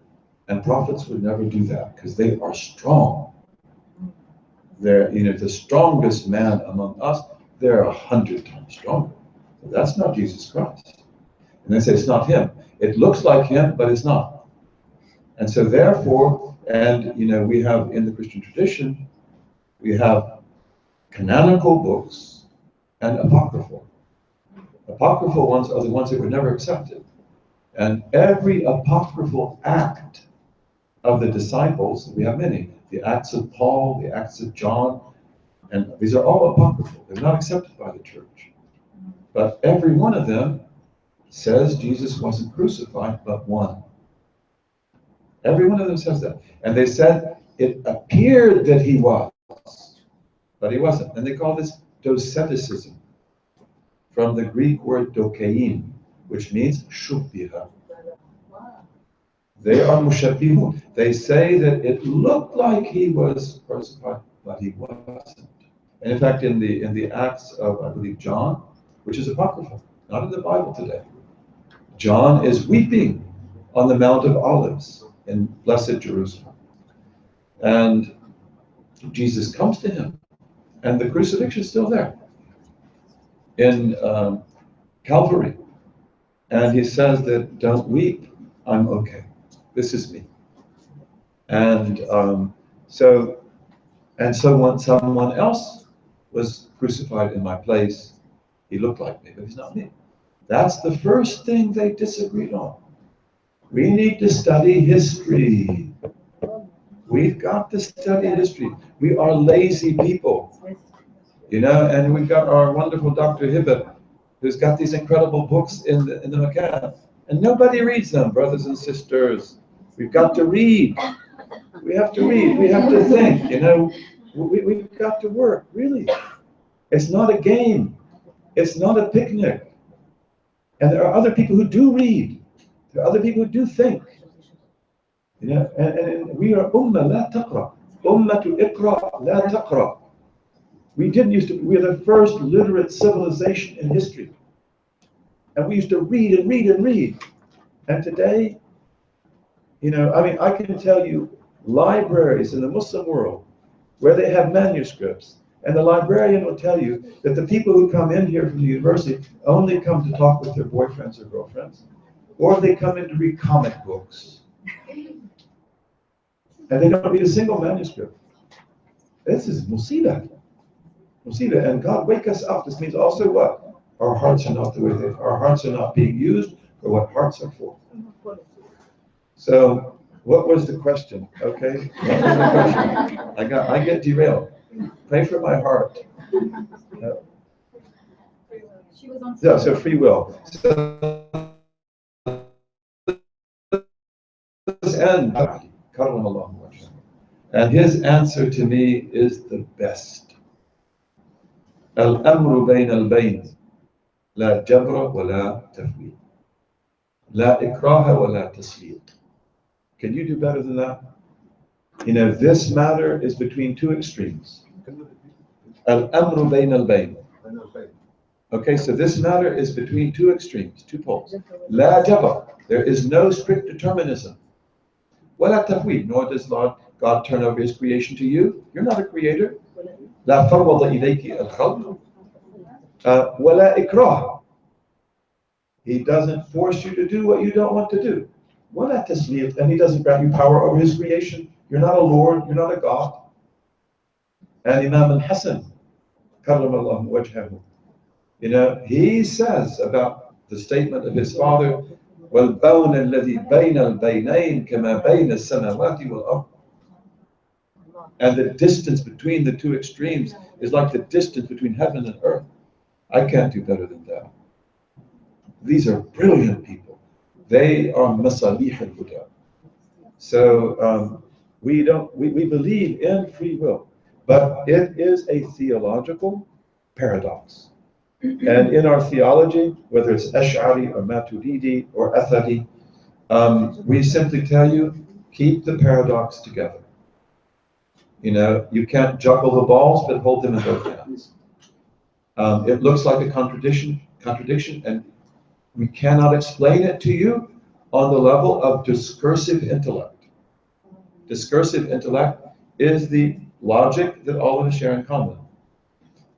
And prophets would never do that because they are strong. They're, the strongest man among us, they're 100 times stronger. That's not Jesus Christ. And they say it's not him. It looks like him, but it's not. And so therefore, we have in the Christian tradition, we have canonical books and apocryphal. Apocryphal ones are the ones that were never accepted. And every apocryphal act of the disciples, we have many, the Acts of Paul, the Acts of John, and these are all apocryphal. They're not accepted by the church. But every one of them says Jesus wasn't crucified, but one. Every one of them says that. And they said it appeared that he was, but he wasn't. And they call this doceticism, from the Greek word dokein, which means shubbiha. They are mushabbihun. They say that it looked like he was crucified, but he wasn't. And in fact, in the Acts of, I believe, John, which is apocryphal, not in the Bible today, John is weeping on the Mount of Olives in blessed Jerusalem. And Jesus comes to him, and the crucifixion is still there in Calvary. And he says that, don't weep, I'm okay. This is me. And so when someone else was crucified in my place, he looked like me, but he's not me. That's the first thing they disagreed on. We need to study history. We've got to study history. We are lazy people, and we've got our wonderful Dr. Hibbert, who's got these incredible books in the Macan, and nobody reads them, brothers and sisters. We've got to read. We have to read. We have to think. We've got to work. Really, it's not a game. It's not a picnic. And there are other people who do read. There are other people who do think. And we are ummah la taqra. Ummah to iqra la taqra. We are the first literate civilization in history. And we used to read and read and read. And today, I can tell you libraries in the Muslim world where they have manuscripts. And the librarian will tell you that the people who come in here from the university only come to talk with their boyfriends or girlfriends, or they come in to read comic books. And they don't read a single manuscript. This is musibah. Musibah. And God, wake us up. This means also what? Our hearts are not the way they are. Our hearts are not being used for what hearts are for. So, what was the question? Okay. What was the question? I get derailed. Pray for my heart. She was on. Yeah, so free will. And his answer to me is the best. Al-amru bayn al-bayn. La jabra wa la tafweed. La ikraha wa la tasleet. Can you do better than that? This matter is between two extremes. Al-amru bayn al-bayn. Okay, so this matter is between two extremes, two poles. La jabr. There is no strict determinism. Wala tafweed. Nor does God turn over his creation to you. You're not a creator. La farwada ilayki al-khalq. Wala ikrah. He doesn't force you to do what you don't want to do. Wala tasleet. And he doesn't grant you power over his creation. You're not a Lord, you're not a God. And Imam al-Hasan, karramallahu wajhahu, he says about the statement of his father, وَالْبَوْنَ الَّذِي بَيْنَ الْبَيْنَيْنِ كَمَا بَيْنَ السَّمَاوَاتِ وَالْأَرْضِ. And the distance between the two extremes is like the distance between heaven and earth. I can't do better than that. These are brilliant people. They are masalih al-huda. So we believe in free will, but it is a theological paradox. And in our theology, whether it's Ash'ari or Maturidi or Athari, we simply tell you, keep the paradox together. You know, you can't juggle the balls, but hold them in both hands. It looks like a contradiction, and we cannot explain it to you on the level of discursive intellect. Discursive intellect is the logic that all of us share in common.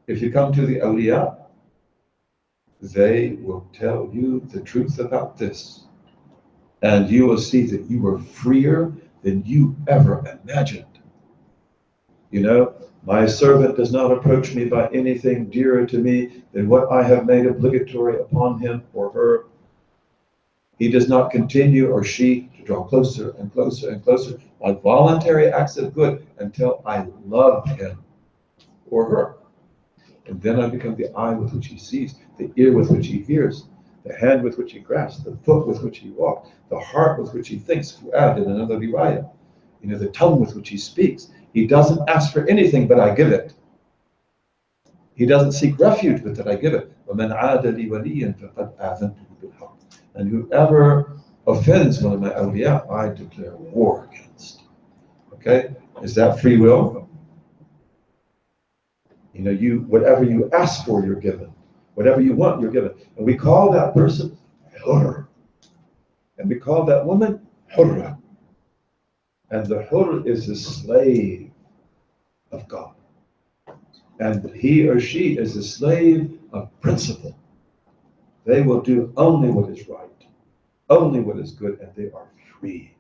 If you come to the awliya, they will tell you the truth about this. And you will see that you are freer than you ever imagined. You know, my servant does not approach me by anything dearer to me than what I have made obligatory upon him or her. He does not continue, or she, to draw closer and closer and closer by voluntary acts of good until I love him or her. And then I become the eye with which he sees, the ear with which he hears, the hand with which he grasps, the foot with which he walks, the heart with which he thinks, fu'ad in another riwayah, you know, the tongue with which he speaks. He doesn't ask for anything, but I give it. He doesn't seek refuge, but that I give it. وَمَنْ عَادَ لِي وَلِيًّا فَقَدْ آذَنْتُهُ بِالْحَرْبِ. And whoever offends one of my awliya, I declare war against. Okay? Is that free will? You know, whatever you ask for, you're given. Whatever you want, you're given. And we call that person hurr. And we call that woman hurra. And the hurr is the slave of God. And he or she is a slave of principle. They will do only what is right, only what is good, and they are free.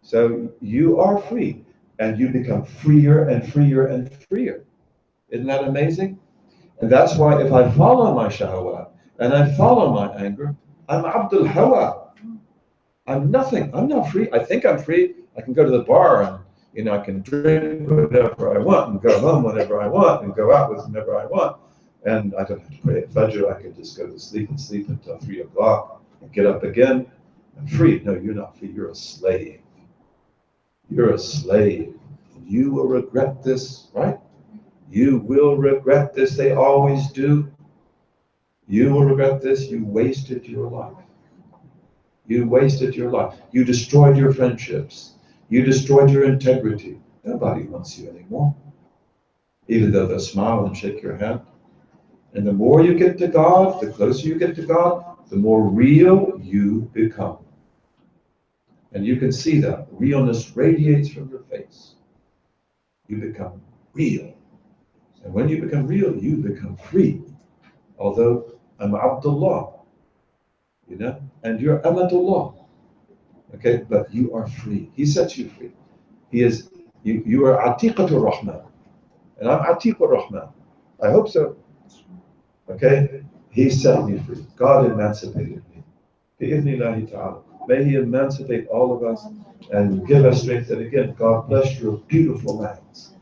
So you are free, and you become freer and freer and freer. Isn't that amazing? And that's why if I follow my shahawat and I follow my anger, I'm Abdul Hawa. I'm nothing. I'm not free. I think I'm free. I can go to the bar and, you know, I can drink whatever I want and go home whenever I want and go out with whomever I want. And I don't have to pray at Fajr. I can just go to sleep and sleep until 3 o'clock and get up again. I'm free. No, you're not free. You're a slave. You're a slave. You will regret this, right? You will regret this. They always do. You will regret this. You wasted your life. You wasted your life. You destroyed your friendships. You destroyed your integrity. Nobody wants you anymore. Even though they'll smile and shake your hand. And the more you get to God, the closer you get to God, the more real you become. And you can see that. Realness radiates from your face. You become real. And when you become real, you become free. Although I'm Abdullah, you know, and you're Amatullah. Okay, but you are free. He sets you free. He is, you are Atiqatul Rahman. And I'm Atiqur Rahman. I hope so. Okay, he set me free. God emancipated me. Bi-idhnillahi ta'ala. May he emancipate all of us and give us strength. And again, God bless your beautiful lands.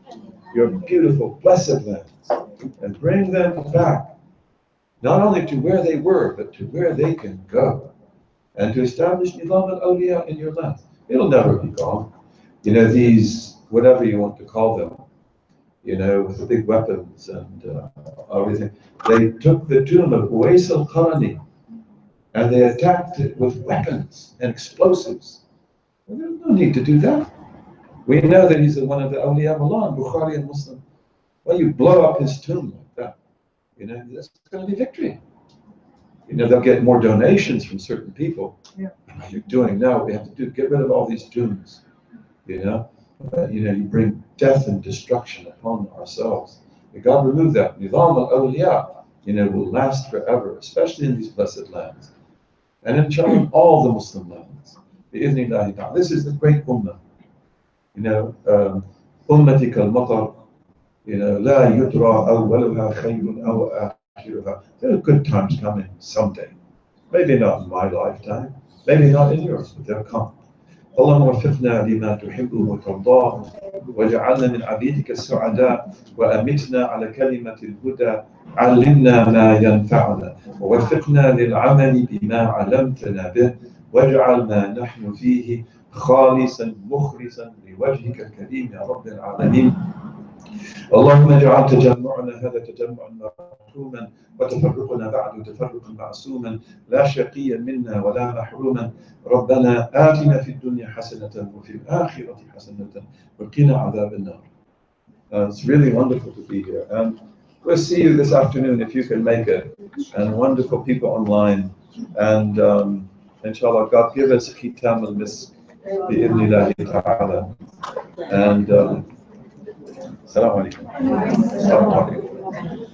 Your beautiful, blessed lands. And bring them back. Not only to where they were, but to where they can go. And to establish Nizam al-Awliya in your land. It'll never be gone. You know, these, whatever you want to call them, you know, with the big weapons and everything. They took the tomb of Uwais al-Qarani and they attacked it with weapons and explosives. Well, there's no need to do that. We know that he's one of the awliya Milan, Bukhari and Muslim. Well, you blow up his tomb like that, you know, that's going to be victory. You know, they'll get more donations from certain people. Yeah. What you're doing now, we have to do, get rid of all these tombs, you know. You know, you bring death and destruction upon ourselves. May God remove that. Nizam al-Awliya, you know, will last forever, especially in these blessed lands. And inshallah, all the Muslim lands. Bi-idhnillahi ta'ala. This is the great ummah. You know, ummatika al-matar, you know, la yudra awwaluha khayrun aw akhiruha. There are good times coming someday. Maybe not in my lifetime, maybe not in yours, but they'll come. اللهم وفقنا لما تحبه وترضاه واجعلنا من عبيدك السعداء وأمتنا على كلمة الهدى علمنا ما ينفعنا ووفقنا للعمل بما علمتنا به واجعل ما نحن فيه خالصا مخلصا لوجهك الكريم يا رب العالمين. اللهم اجعل تجمعنا هذا تجمعا مرحوما، وتفرقنا بعد تفرقا معصوما، لا شقيا منا ولا محروما. ربنا آتنا في الدنيا حسنة وفي الآخرة حسنة وقنا عذاب النار. It's really wonderful to be here, and we'll see you this afternoon if you can make it. And wonderful people online, and inshallah, God give us khitam al-misk bi'idhnillahi ta'ala. And Assalamu alaikum. Assalamu alaikum.